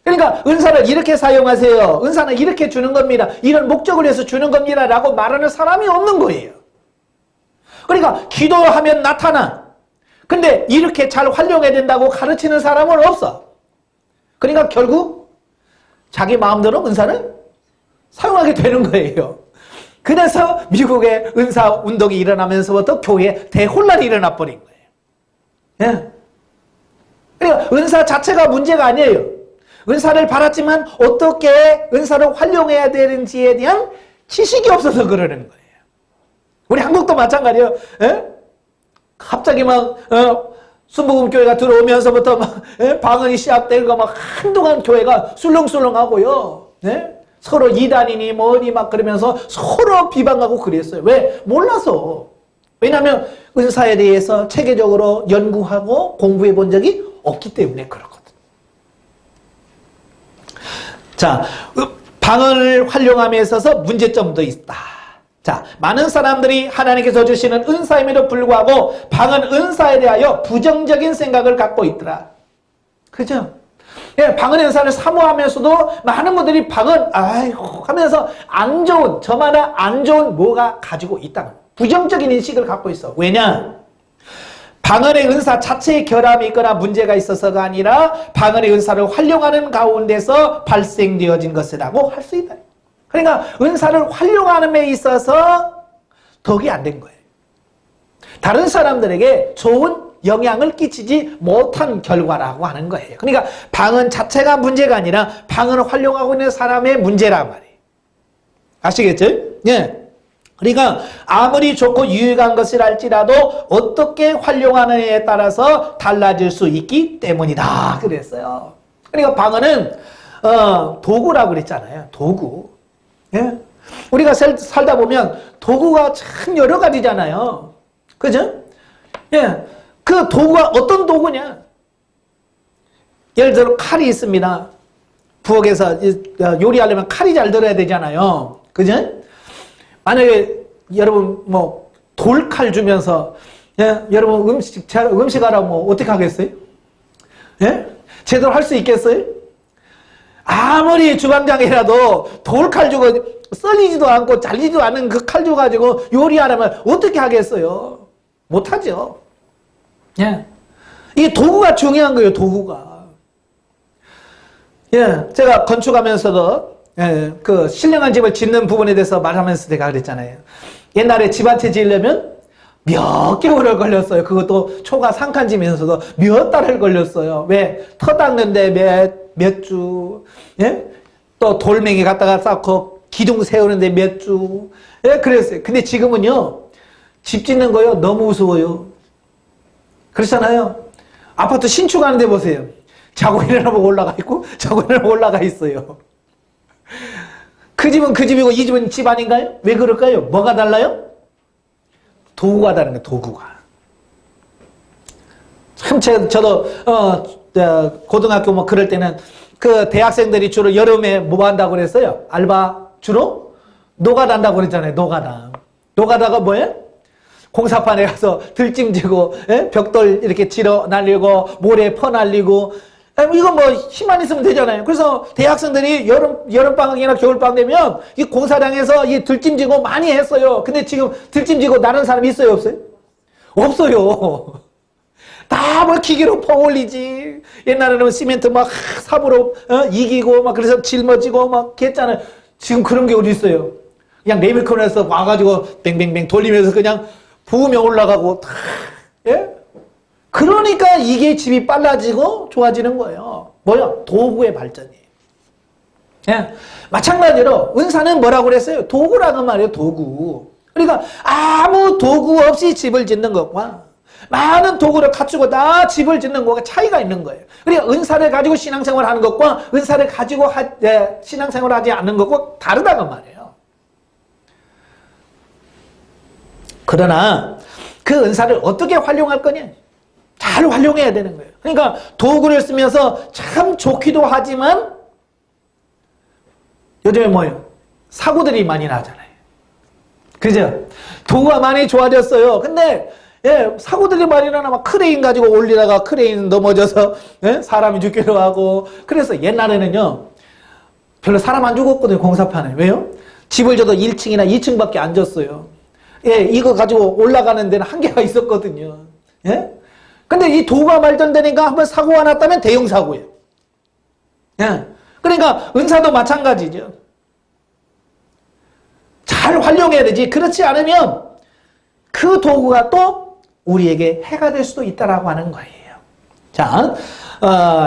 그러니까 은사를 이렇게 사용하세요. 은사는 이렇게 주는 겁니다. 이런 목적을 위해서 주는 겁니다. 라고 말하는 사람이 없는 거예요. 그러니까 기도하면 나타나. 근데 이렇게 잘 활용해야 된다고 가르치는 사람은 없어. 그러니까 결국 자기 마음대로 은사를 사용하게 되는 거예요. 그래서 미국의 은사 운동이 일어나면서부터 교회에 대혼란이 일어나 버린 거예요. 그러니까 은사 자체가 문제가 아니에요. 은사를 받았지만 어떻게 은사를 활용해야 되는지에 대한 지식이 없어서 그러는 거예요. 우리 한국도 마찬가지예요. 갑자기 순복음교회가 들어오면서부터 방언이 시작되고 한동안 교회가 술렁술렁하고요. 서로 이단이니 뭐니 그러면서 서로 비방하고 그랬어요. 왜? 몰라서. 왜냐하면 은사에 대해서 체계적으로 연구하고 공부해 본 적이 없기 때문에 그렇거든요. 자, 방언을 활용함에 있어서 문제점도 있다. 자, 많은 사람들이 하나님께서 주시는 은사임에도 불구하고 방언 은사에 대하여 부정적인 생각을 갖고 있더라. 그죠? 방언 은사를 사모하면서도 많은 분들이 방언 하면서 안 좋은, 저마다 안 좋은 뭐가 가지고 있다. 부정적인 인식을 갖고 있어. 왜냐? 방언의 은사 자체에 결함이 있거나 문제가 있어서가 아니라 방언의 은사를 활용하는 가운데서 발생되어진 것이라고 할 수 있다. 그러니까 은사를 활용하는 데 있어서 덕이 안 된 거예요. 다른 사람들에게 좋은 영향을 끼치지 못한 결과라고 하는 거예요. 그러니까 방언 자체가 문제가 아니라 방언을 활용하고 있는 사람의 문제란 말이에요. 아시겠죠? 예. 그러니까 아무리 좋고 유익한 것이랄지라도 어떻게 활용하느냐에 따라서 달라질 수 있기 때문이다 그랬어요. 그러니까 방언은 도구라고 그랬잖아요. 도구. 예? 우리가 살다 보면 도구가 참 여러 가지잖아요. 그죠? 예. 그 도구가 어떤 도구냐? 예를 들어 칼이 있습니다. 부엌에서 요리하려면 칼이 잘 들어야 되잖아요. 그죠? 만약에 여러분 뭐 돌칼 주면서 여러분 음식하라 뭐 어떻게 하겠어요? 예? 제대로 할 수 있겠어요? 아무리 주방장이라도 돌칼 주고 썰리지도 않고 잘리지도 않은 그 칼 줘가지고 요리하려면 어떻게 하겠어요? 못하죠. 예. 이 도구가 중요한 거예요, 도구가. 예. 제가 건축하면서도 그 신령한 집을 짓는 부분에 대해서 말하면서 제가 그랬잖아요. 옛날에 집 한 채 지으려면 몇 개월을 걸렸어요. 그것도 초가 상칸지면서도 몇 달을 걸렸어요. 왜? 터 닦는데 몇 주, 예? 또 돌멩이 갖다가 쌓고 기둥 세우는데 몇 주, 예? 그랬어요. 근데 지금은요, 집 짓는 거요, 너무 무서워요. 그렇잖아요. 아파트 신축하는데 보세요. 자고 일어나면 올라가 있고, 자고 일어나면 올라가 있어요. 그 집은 그 집이고 이 집은 집 아닌가요? 왜 그럴까요? 뭐가 달라요? 도구가 다른 거예요. 도구가. 참 저도 고등학교 뭐 그럴 때는 그 대학생들이 주로 여름에 뭐 한다고 그랬어요? 알바 주로 노가다 한다고 그랬잖아요. 노가다. 노가다가 뭐예요? 공사판에 가서 들짐지고 벽돌 이렇게 질어 날리고 모래 퍼 날리고 이거 뭐 힘만 있으면 되잖아요. 그래서 대학생들이 여름방학이나 겨울방학 되면 이 공사장에서 이 들짐지고 많이 했어요. 근데 지금 들짐지고 나는 사람이 있어요, 없어요? 없어요. 다 뭐 기계로 퍼 올리지. 옛날에는 시멘트 막 삽으로 이기고 막 그래서 짊어지고 막 했잖아요. 지금 그런 게 어디 있어요? 그냥 레미콘에서 와가지고 뱅뱅뱅 돌리면서 그냥 부으면 올라가고 다, 예? 그러니까 이게 집이 빨라지고 좋아지는 거예요. 뭐요? 도구의 발전이에요. 예? 마찬가지로 은사는 뭐라고 그랬어요? 도구라는 말이에요. 도구. 그러니까 아무 도구 없이 집을 짓는 것과 많은 도구를 갖추고 다 집을 짓는 것과 차이가 있는 거예요. 그러니까 은사를 가지고 신앙생활을 하는 것과 은사를 가지고 신앙생활을 하지 않는 것과 다르다는 말이에요. 그러나 그 은사를 어떻게 활용할 거냐? 잘 활용해야 되는 거예요. 그러니까 도구를 쓰면서 참 좋기도 하지만 요즘에 뭐예요? 사고들이 많이 나잖아요. 그죠? 도구가 많이 좋아졌어요. 근데 사고들이 많이 나나 막 크레인 가지고 올리다가 크레인 넘어져서 사람이 죽기도 하고. 그래서 옛날에는요 별로 사람 안 죽었거든요. 공사판에. 왜요? 집을 져도 1층이나 2층밖에 안 졌어요. 이거 가지고 올라가는 데는 한계가 있었거든요. 예? 근데 이 도구가 발전되니까 한번 사고가 났다면 대형 사고예요. 예. 그러니까 은사도 마찬가지죠. 잘 활용해야 되지. 그렇지 않으면 그 도구가 또 우리에게 해가 될 수도 있다라고 하는 거예요. 자,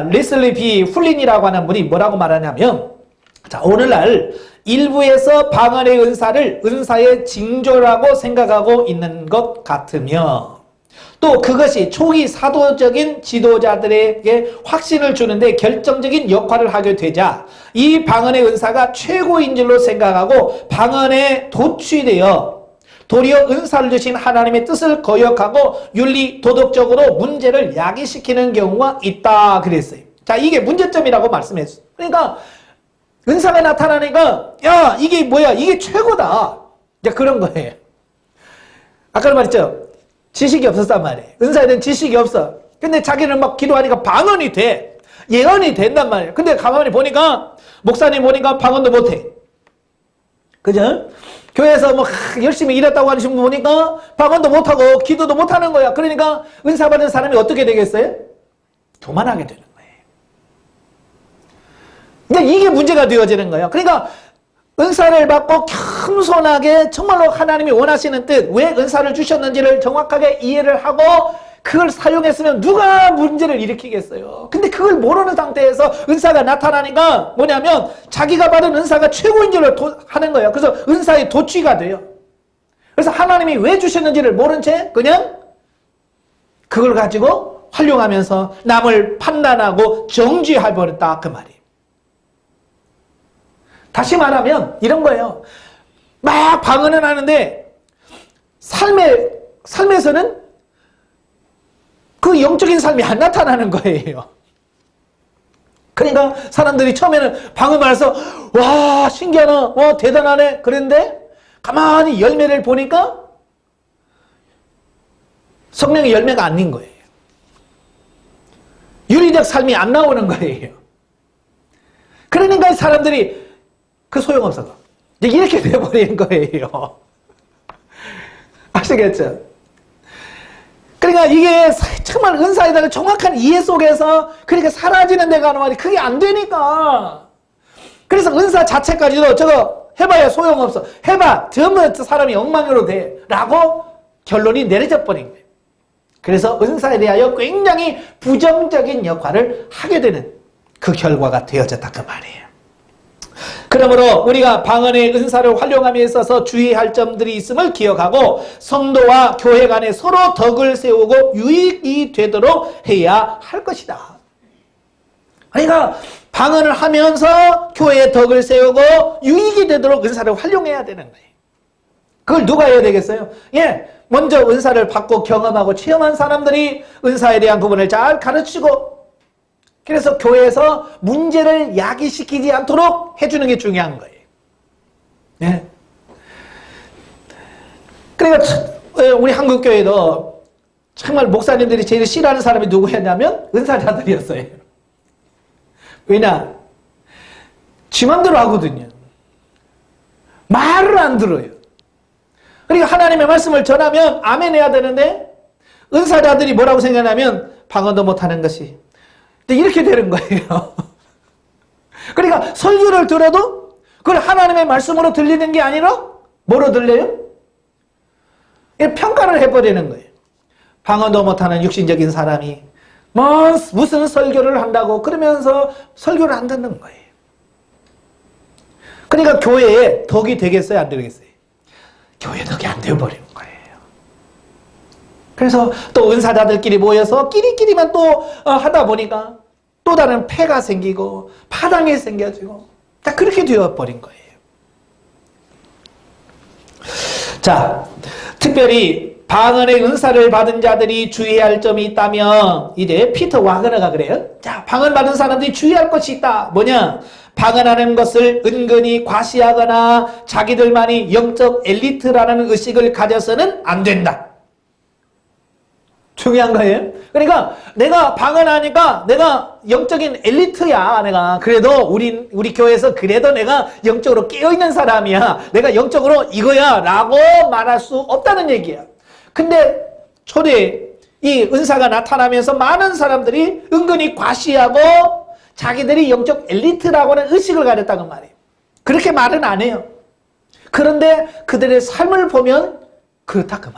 레슬리 B. 훌린이라고 하는 분이 뭐라고 말하냐면, 자, 오늘날 일부에서 방언의 은사를 은사의 징조라고 생각하고 있는 것 같으며, 또 그것이 초기 사도적인 지도자들에게 확신을 주는데 결정적인 역할을 하게 되자 이 방언의 은사가 최고인 줄로 생각하고 방언에 도취되어 도리어 은사를 주신 하나님의 뜻을 거역하고 윤리 도덕적으로 문제를 야기시키는 경우가 있다 그랬어요. 자, 이게 문제점이라고 말씀했어요. 그러니까 은사가 나타나니까 야, 이게 뭐야, 이게 최고다, 이제 그런 거예요. 아까 말했죠, 지식이 없었단 말이에요. 은사에 대한 지식이 없어. 근데 자기는 막 기도하니까 방언이 돼. 예언이 된단 말이에요. 근데 가만히 보니까 목사님 보니까 방언도 못해. 그죠? 교회에서 뭐 열심히 일했다고 하시는 분 보니까 방언도 못하고 기도도 못하는 거야. 그러니까 은사 받은 사람이 어떻게 되겠어요? 교만하게 되는 거예요. 근데 이게 문제가 되어지는 거예요. 그러니까 은사를 받고 겸손하게 정말로 하나님이 원하시는 뜻, 왜 은사를 주셨는지를 정확하게 이해를 하고 그걸 사용했으면 누가 문제를 일으키겠어요? 근데 그걸 모르는 상태에서 은사가 나타나니까 뭐냐면 자기가 받은 은사가 최고인 줄 하는 거예요. 그래서 은사의 도취가 돼요. 그래서 하나님이 왜 주셨는지를 모른 채 그냥 그걸 가지고 활용하면서 남을 판단하고 정죄해버렸다 그 말이에요. 다시 말하면 이런 거예요. 막 방언을 하는데 삶에서는 그 영적인 삶이 안 나타나는 거예요. 그러니까 사람들이 처음에는 방언을 해서 와 신기하다, 와 대단하네 그랬는데 가만히 열매를 보니까 성령의 열매가 아닌 거예요. 윤리적 삶이 안 나오는 거예요. 그러니까 사람들이 그 소용없어서 이렇게 돼버리는 거예요. 아시겠죠? 그러니까 이게 정말 은사에 대한 정확한 이해 속에서 그렇게 사라지는 데가 하는 말이 그게 안 되니까. 그래서 은사 자체까지도 저거 해봐야 소용없어. 해봐. 전부 사람이 엉망으로 돼. 라고 결론이 내려져 버린 거예요. 그래서 은사에 대하여 굉장히 부정적인 역할을 하게 되는 그 결과가 되어졌다 그 말이에요. 그러므로 우리가 방언의 은사를 활용함에 있어서 주의할 점들이 있음을 기억하고 성도와 교회 간에 서로 덕을 세우고 유익이 되도록 해야 할 것이다. 그러니까 방언을 하면서 교회의 덕을 세우고 유익이 되도록 은사를 활용해야 되는 거예요. 그걸 누가 해야 되겠어요? 먼저 은사를 받고 경험하고 체험한 사람들이 은사에 대한 부분을 잘 가르치고 그래서 교회에서 문제를 야기시키지 않도록 해주는 게 중요한 거예요. 그러니까 우리 한국교회도 정말 목사님들이 제일 싫어하는 사람이 누구였냐면 은사자들이었어요. 왜냐? 지 맘대로 하거든요. 말을 안 들어요. 그러니까 하나님의 말씀을 전하면 아멘 해야 되는데 은사자들이 뭐라고 생각하냐면 방언도 못하는 것이 이렇게 되는 거예요. 그러니까 설교를 들어도 그걸 하나님의 말씀으로 들리는 게 아니라 뭐로 들려요? 평가를 해버리는 거예요. 방언도 못하는 육신적인 사람이 무슨 설교를 한다고 그러면서 설교를 안 듣는 거예요. 그러니까 교회에 덕이 되겠어요? 안 되겠어요? 교회 덕이 안 되어버리는 거예요. 그래서 또 은사자들끼리 모여서 끼리끼리만 또 하다 보니까 또 다른 폐가 생기고 파당이 생겨지고 다 그렇게 되어버린 거예요. 자, 특별히 방언의 은사를 받은 자들이 주의해야 할 점이 있다면 이제 피터 와그너가 그래요. 자, 방언 받은 사람들이 주의할 것이 있다. 뭐냐? 방언하는 것을 은근히 과시하거나 자기들만이 영적 엘리트라는 의식을 가져서는 안 된다. 중요한 거예요. 그러니까 내가 방언하니까 내가 영적인 엘리트야. 내가 그래도 우리 교회에서 그래도 내가 영적으로 깨어있는 사람이야. 내가 영적으로 이거야 라고 말할 수 없다는 얘기야. 근데 초대 이 은사가 나타나면서 많은 사람들이 은근히 과시하고 자기들이 영적 엘리트라고는 의식을 가졌다는 말이에요. 그렇게 말은 안 해요. 그런데 그들의 삶을 보면 그렇다 그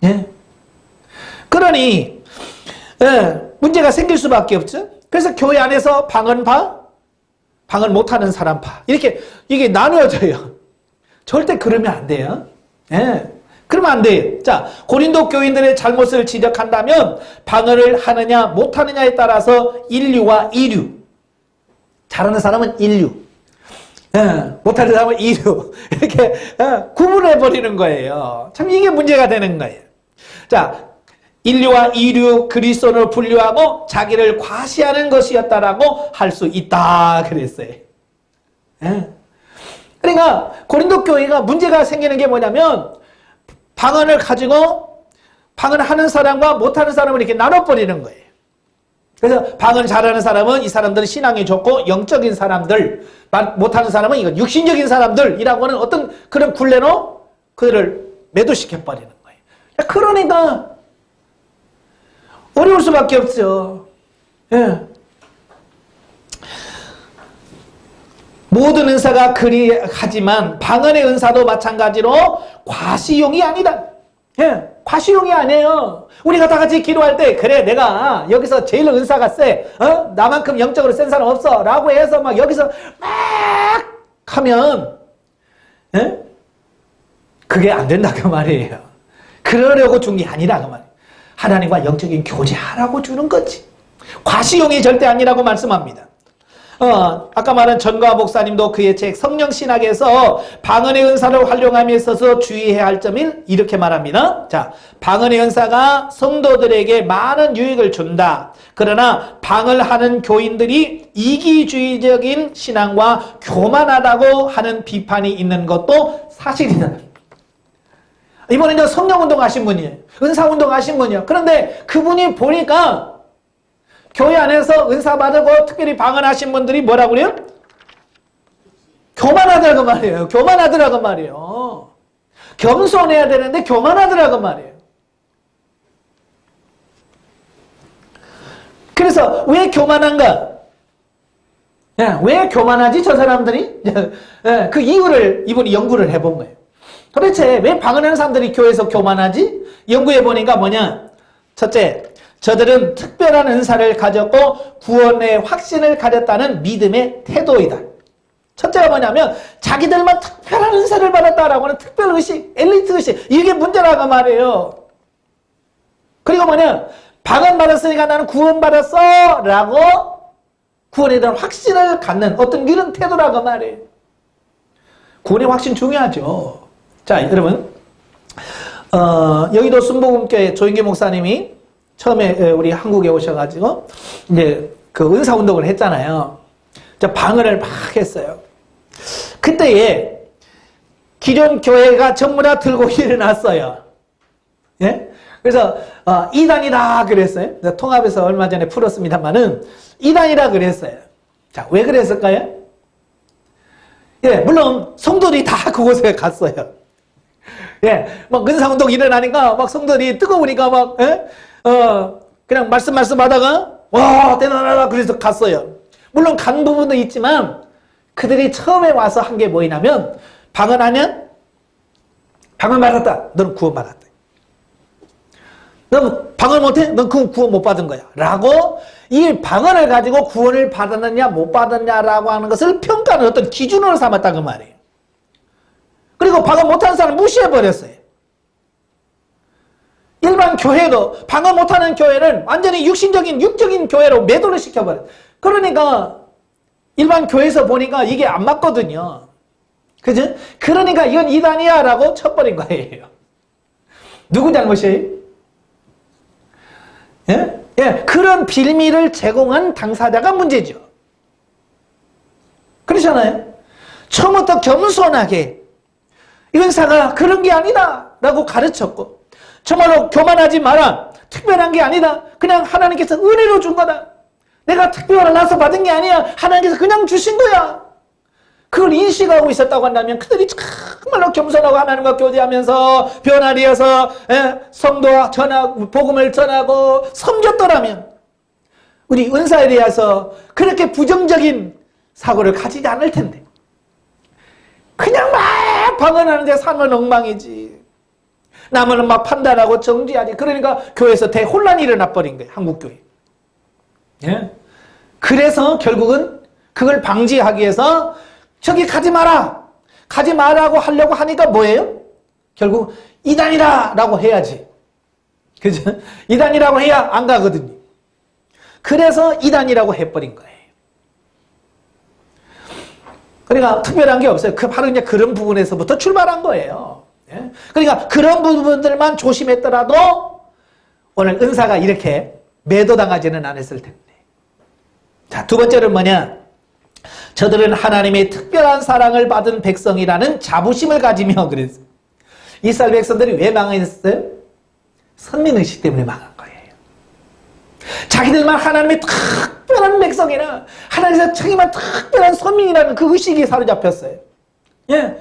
말이에요. 그러니 문제가 생길 수밖에 없죠. 그래서 교회 안에서 방언 못하는 사람 이렇게 이게 나누어져요. 절대 그러면 안 돼요. 그러면 안 돼요. 자, 고린도 교인들의 잘못을 지적한다면 방언을 하느냐 못하느냐에 따라서 인류와 이류. 잘하는 사람은 인류, 못하는 사람은 이류. 이렇게 구분해버리는 거예요. 참 이게 문제가 되는 거예요. 자, 인류와 이류 그리스도를 분류하고 자기를 과시하는 것이었다라고 할 수 있다 그랬어요. 그러니까 고린도 교회가 문제가 생기는 게 뭐냐면 방언을 가지고 방언하는 사람과 못하는 사람을 이렇게 나눠버리는 거예요. 그래서 방언 잘하는 사람은 이 사람들은 신앙이 좋고 영적인 사람들, 못하는 사람은 이건 육신적인 사람들이라고 하는 어떤 그런 굴레로 그들을 매도시켜버리는 거예요. 그러니까 어려울 수밖에 없죠. 모든 은사가 그리하지만 방언의 은사도 마찬가지로 과시용이 아니다. 과시용이 아니에요. 우리가 다 같이 기도할 때 그래 내가 여기서 제일 은사가 세. 나만큼 영적으로 센 사람 없어. 라고 해서 막 여기서 막 하면 그게 안 된다 그 말이에요. 그러려고 준 게 아니라 그 말이에요. 하나님과 영적인 교제하라고 주는 거지. 과시용이 절대 아니라고 말씀합니다. 아까 말한 전가 목사님도 그의 책 성령신학에서 방언의 은사를 활용함에 있어서 주의해야 할 점을 이렇게 말합니다. 자, 방언의 은사가 성도들에게 많은 유익을 준다. 그러나 방언하는 교인들이 이기주의적인 신앙과 교만하다고 하는 비판이 있는 것도 사실이다. 이번에 이제 성령운동 하신 분이에요. 은사운동 하신 분이에요. 그런데 그분이 보니까 교회 안에서 은사 받고 특별히 방언하신 분들이 뭐라고 그래요? 교만하더라고 말이에요. 교만하더라고 말이에요. 겸손해야 되는데 교만하더라고 말이에요. 그래서 왜 교만한가? 왜 교만하지 저 사람들이? 그 이유를 이분이 연구를 해본 거예요. 도대체 왜 방언하는 사람들이 교회에서 교만하지? 연구해보니까 뭐냐? 첫째, 저들은 특별한 은사를 가졌고 구원의 확신을 가졌다는 믿음의 태도이다. 첫째가 뭐냐면 자기들만 특별한 은사를 받았다라고 하는 특별의식, 엘리트의식, 이게 문제라고 말이에요. 그리고 뭐냐, 방언 받았으니까 나는 구원 받았어 라고 구원에 대한 확신을 갖는 어떤 이런 태도라고 말이에요. 구원의 확신 중요하죠. 자, 여러분, 여의도 순복음교회 조인기 목사님이 처음에 우리 한국에 오셔가지고 이제 그 은사 운동을 했잖아요. 방언을 막 했어요. 그때에 기존 교회가 전부 다 들고 일어났어요. 예? 그래서 이단이다 그랬어요. 통합에서 얼마 전에 풀었습니다만은 이단이라 그랬어요. 자, 왜 그랬을까요? 예, 물론 성도들이 다 그곳에 갔어요. 예, 막 은사운동 일어나니까 막 성도들이 뜨거우니까 막 그냥 말씀 하다가 와 대단하다 그래서 갔어요. 물론 간 부분도 있지만 그들이 처음에 와서 한 게 뭐냐면 방언하면 방언 받았다. 너는 구원 받았다. 너 방언 못해? 넌 그 구원 못 받은 거야. 라고 이 방언을 가지고 구원을 받았느냐 못 받았냐라고 하는 것을 평가하는 어떤 기준으로 삼았다 그 말이에요. 그리고 방언 못하는 사람 무시해버렸어요. 일반 교회도 방언 못하는 교회는 완전히 육적인 교회로 매도를 시켜버려요. 그러니까 일반 교회에서 보니까 이게 안 맞거든요. 그죠? 그러니까 이건 이단이야 라고 쳐버린 거예요. 누구 잘못이에요? 예? 예, 그런 빌미를 제공한 당사자가 문제죠. 그렇잖아요. 처음부터 겸손하게 은사가 그런 게 아니다 라고 가르쳤고 정말로 교만하지 마라. 특별한 게 아니다. 그냥 하나님께서 은혜로 준 거다. 내가 특별하나서 받은 게 아니야. 하나님께서 그냥 주신 거야. 그걸 인식하고 있었다고 한다면 그들이 정말로 겸손하고 하나님과 교제하면서 변화되어서 성도와 복음을 전하고 섬겼더라면 우리 은사에 대해서 그렇게 부정적인 사고를 가지지 않을 텐데 그냥 막 방언하는데 삶은 엉망이지. 남은 막 판단하고 정지하지. 그러니까 교회에서 대혼란이 일어나 버린 거예요. 한국교회. 예? 그래서 결국은 그걸 방지하기 위해서 저기 가지 마라. 가지 마라고 하려고 하니까 뭐예요? 결국 이단이다 라고 해야지. 그죠? 이단이라고 해야 안 가거든요. 그래서 이단이라고 해버린 거예요. 그러니까 특별한 게 없어요. 바로 이제 그런 부분에서부터 출발한 거예요. 예? 그러니까 그런 부분들만 조심했더라도 오늘 은사가 이렇게 매도당하지는 않았을 텐데. 자, 두 번째는 뭐냐? 저들은 하나님의 특별한 사랑을 받은 백성이라는 자부심을 가지며 그랬어요. 이스라엘 백성들이 왜 망했어요? 선민의식 때문에 망한 거예요. 자기들만 하나님의 특별한 백성이라 하나님께서 자기만 특별한 선민이라는 그 의식이 사로잡혔어요. 예,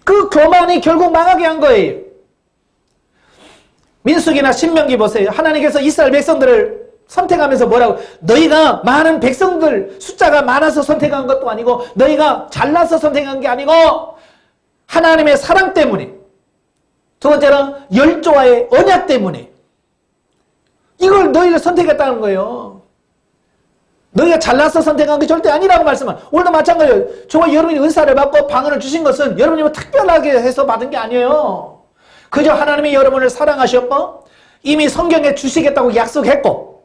그 교만이 결국 망하게 한 거예요. 민수기나 신명기 보세요. 하나님께서 이스라엘 백성들을 선택하면서 뭐라고? 너희가 많은 백성들 숫자가 많아서 선택한 것도 아니고 너희가 잘나서 선택한 게 아니고 하나님의 사랑 때문에 두 번째는 열조와의 언약 때문에 이걸 너희가 선택했다는 거예요. 너희가 잘나서 선택한 게 절대 아니라고 말씀을. 오늘도 마찬가지예요. 저와 여러분이 은사를 받고 방언을 주신 것은 여러분이 뭐 특별하게 해서 받은 게 아니에요. 그저 하나님이 여러분을 사랑하셨고 이미 성경에 주시겠다고 약속했고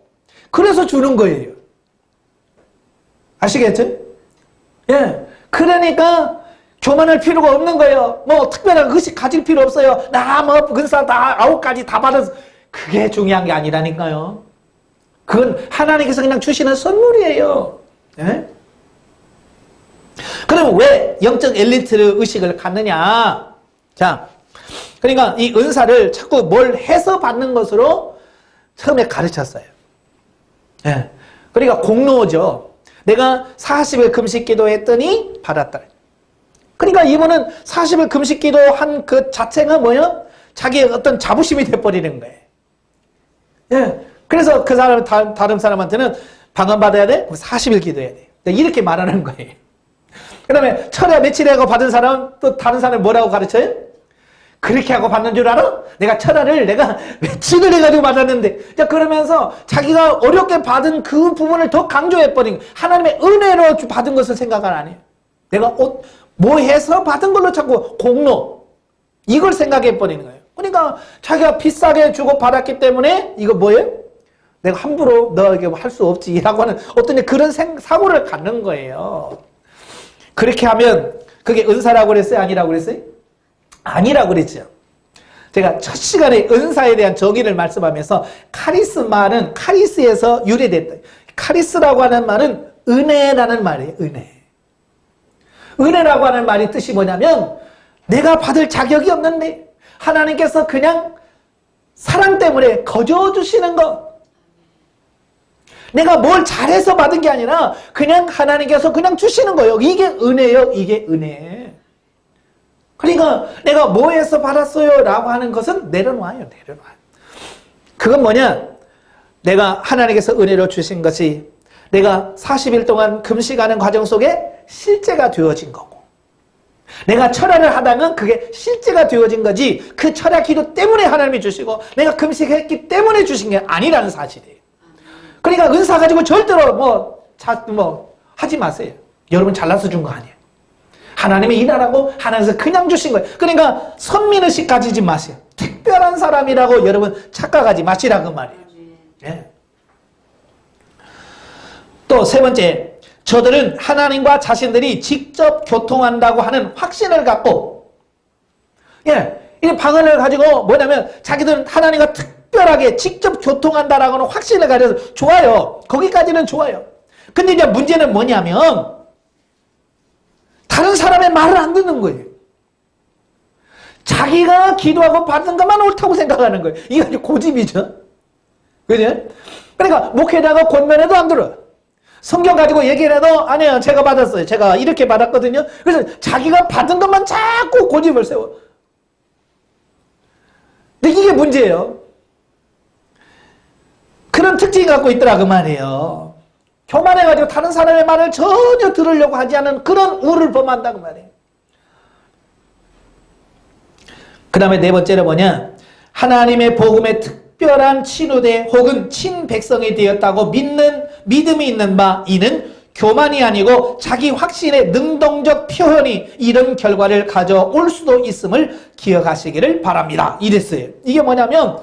그래서 주는 거예요. 아시겠죠? 예. 그러니까 교만할 필요가 없는 거예요. 뭐 특별한 의식 가질 필요 없어요. 나 뭐 은사 다 9가지 다 받아서 그게 중요한 게 아니라니까요. 그건 하나님께서 그냥 주시는 선물이에요. 예? 그럼 왜 영적 엘리트 의식을 갖느냐? 자, 그러니까 이 은사를 자꾸 뭘 해서 받는 것으로 처음에 가르쳤어요. 예. 그러니까 공로죠. 내가 40일 금식 기도했더니 받았다. 그러니까 이분은 40일 금식 기도한 그 자체가 뭐예요? 자기의 어떤 자부심이 돼버리는 거예요. 예. 그래서 그 사람, 다른 사람한테는 방언 받아야 돼? 40일 기도해야 돼. 이렇게 말하는 거예요. 그 다음에 철야 며칠 하고 받은 사람, 또 다른 사람 뭐라고 가르쳐요? 그렇게 하고 받는 줄 알아? 내가 철야를 내가 며칠을 해가지고 받았는데. 자, 그러면서 자기가 어렵게 받은 그 부분을 더 강조해버린 거예요. 하나님의 은혜로 받은 것을 생각을 안 해요. 내가 뭐 해서 받은 걸로 자꾸 공로. 이걸 생각해버리는 거예요. 그러니까 자기가 비싸게 주고 받았기 때문에 이거 뭐예요? 내가 함부로 너에게 할 수 없지 라고 하는 어떤 그런 사고를 갖는 거예요. 그렇게 하면 그게 은사라고 그랬어요? 아니라고 그랬어요? 아니라고 그랬죠. 제가 첫 시간에 은사에 대한 정의를 말씀하면서 카리스마는 카리스에서 유래됐다. 카리스라고 하는 말은 은혜라는 말이에요. 은혜. 은혜라고 하는 말이 뜻이 뭐냐면 내가 받을 자격이 없는데 하나님께서 그냥 사랑 때문에 거저 주시는 것. 내가 뭘 잘해서 받은 게 아니라 그냥 하나님께서 그냥 주시는 거예요. 이게 은혜예요. 이게 은혜. 그러니까 내가 뭐 해서 받았어요? 라고 하는 것은 내려놔요. 그건 뭐냐? 내가 하나님께서 은혜로 주신 것이 내가 40일 동안 금식하는 과정 속에 실제가 되어진 거고 내가 철야를 하다가 그게 실제가 되어진 거지 그 철야 기도 때문에 하나님이 주시고 내가 금식했기 때문에 주신 게 아니라는 사실이에요. 그러니까 은사 가지고 절대로 하지 마세요. 여러분 잘나서 준 거 아니에요. 하나님이 일하라고 하나님께서 그냥 주신 거예요. 그러니까 선민의식 가지지 마세요. 특별한 사람이라고 여러분 착각하지 마시라고 말이에요. 예. 또 세 번째, 저들은 하나님과 자신들이 직접 교통한다고 하는 확신을 갖고 이 방언을 가지고 뭐냐면 자기들은 하나님과 특별하게 직접 교통한다라고 하는 확신을 가져서 좋아요. 거기까지는 좋아요. 근데 이제 문제는 뭐냐면 다른 사람의 말을 안 듣는 거예요. 자기가 기도하고 받은 것만 옳다고 생각하는 거예요. 이게 아주 고집이죠. 그죠? 그러니까 목회자가 권면해도 안 들어요. 성경 가지고 얘기를 해도 아니에요. 제가 받았어요. 제가 이렇게 받았거든요. 그래서 자기가 받은 것만 자꾸 고집을 세워. 근데 이게 문제예요. 그런 특징이 갖고 있더라 그 말이에요. 교만해가지고 다른 사람의 말을 전혀 들으려고 하지 않은 그런 우를 범한다고 말이에요. 그 다음에 네 번째는 뭐냐? 하나님의 복음의 특별한 친후대 혹은 친백성이 되었다고 믿는 믿음이 있는 바 이는 교만이 아니고 자기 확신의 능동적 표현이 이런 결과를 가져올 수도 있음을 기억하시기를 바랍니다. 이랬어요. 이게 뭐냐면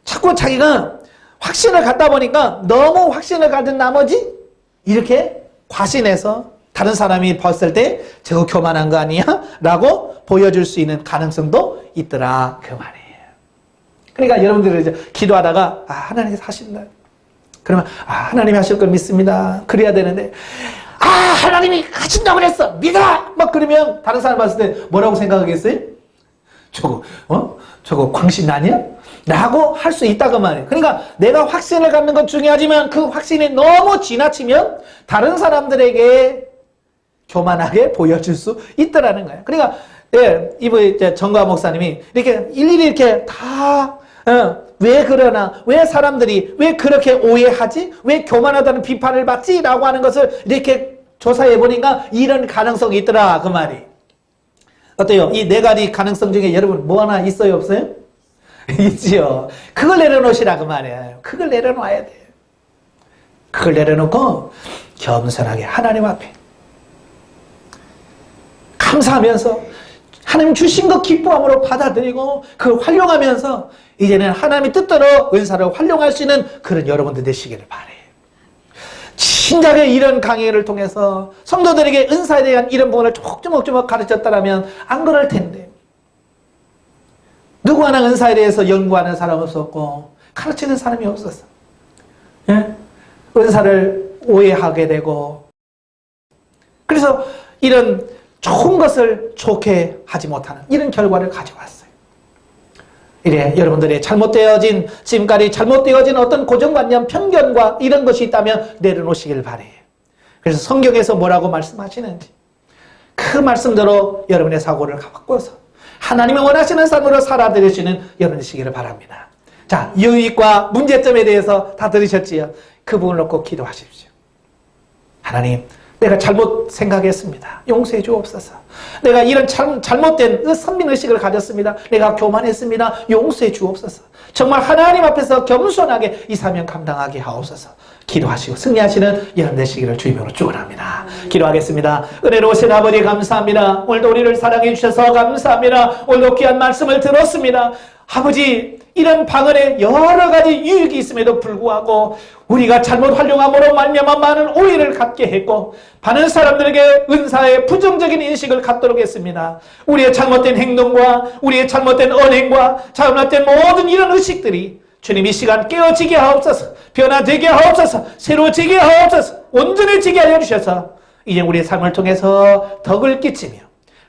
자꾸 자기가 확신을 갖다 보니까 너무 확신을 가진 나머지 이렇게 과신해서 다른 사람이 봤을 때 저거 교만한 거 아니야? 라고 보여줄 수 있는 가능성도 있더라 그 말이에요. 그러니까 여러분들이 이제 기도하다가 하나님께서 하신다. 그러면 하나님이 하실 걸 믿습니다. 그래야 되는데 하나님이 하신다고 그랬어. 믿어! 막 그러면 다른 사람 봤을 때 뭐라고 생각하겠어요? 저거 광신 아니야? 라고 할 수 있다고 말이에요. 그러니까 내가 확신을 갖는 건 중요하지만 그 확신이 너무 지나치면 다른 사람들에게 교만하게 보여줄 수 있다라는 거예요. 그러니까 이번 정과 목사님이 이렇게 일일이 이렇게 다 왜 그러나 왜 사람들이 왜 그렇게 오해하지? 왜 교만하다는 비판을 받지? 라고 하는 것을 이렇게 조사해 보니까 이런 가능성이 있더라 그 말이. 어때요? 이 네 가지 가능성 중에 여러분 뭐 하나 있어요 없어요? 있지요. 그걸 내려놓으시라고 말이에요. 그걸 내려놔야 돼요. 그걸 내려놓고 겸손하게 하나님 앞에 감사하면서 하나님 주신 것 기뻐함으로 받아들이고 그걸 활용하면서 이제는 하나님의 뜻대로 은사를 활용할 수 있는 그런 여러분들 되시기를 바라요. 진작에 이런 강의를 통해서 성도들에게 은사에 대한 이런 부분을 조금조금 가르쳤다면 안 그럴 텐데, 누구 하나 은사에 대해서 연구하는 사람 없었고 가르치는 사람이 없었어. 예? 은사를 오해하게 되고, 그래서 이런 좋은 것을 좋게 하지 못하는 이런 결과를 가져왔어요. 이래 여러분들의 잘못되어진, 지금까지 잘못되어진 어떤 고정관념, 편견과 이런 것이 있다면 내려놓으시길 바래요. 그래서 성경에서 뭐라고 말씀하시는지 그 말씀대로 여러분의 사고를 바꿔서 하나님이 원하시는 삶으로 살아들으시는 여러분이시기를 바랍니다. 자, 유익과 문제점에 대해서 다 들으셨지요? 그 부분을 놓고 기도하십시오. 하나님, 내가 잘못 생각했습니다. 용서해 주옵소서. 내가 이런 잘못된 선민의식을 가졌습니다. 내가 교만했습니다. 용서해 주옵소서. 정말 하나님 앞에서 겸손하게 이 사명 감당하게 하옵소서. 기도하시고 승리하시는 여러분 되시기를 주님으로 축원합니다. 기도하겠습니다. 은혜로우신 아버지 감사합니다. 오늘도 우리를 사랑해 주셔서 감사합니다. 오늘도 귀한 말씀을 들었습니다. 아버지, 이런 방언에 여러 가지 유익이 있음에도 불구하고 우리가 잘못 활용함으로 말미암아 많은 오해를 갖게 했고 많은 사람들에게 은사의 부정적인 인식을 갖도록 했습니다. 우리의 잘못된 행동과 우리의 잘못된 언행과 잘못된 모든 이런 의식들이 주님 이 시간 깨어지게 하옵소서, 변화되게 하옵소서, 새로워지게 하옵소서, 온전해지게 하여 주셔서 이제 우리의 삶을 통해서 덕을 끼치며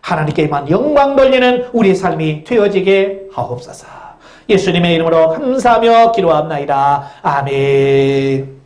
하나님께만 영광 돌리는 우리의 삶이 되어지게 하옵소서. 예수님의 이름으로 감사하며 기도합나이다. 아멘.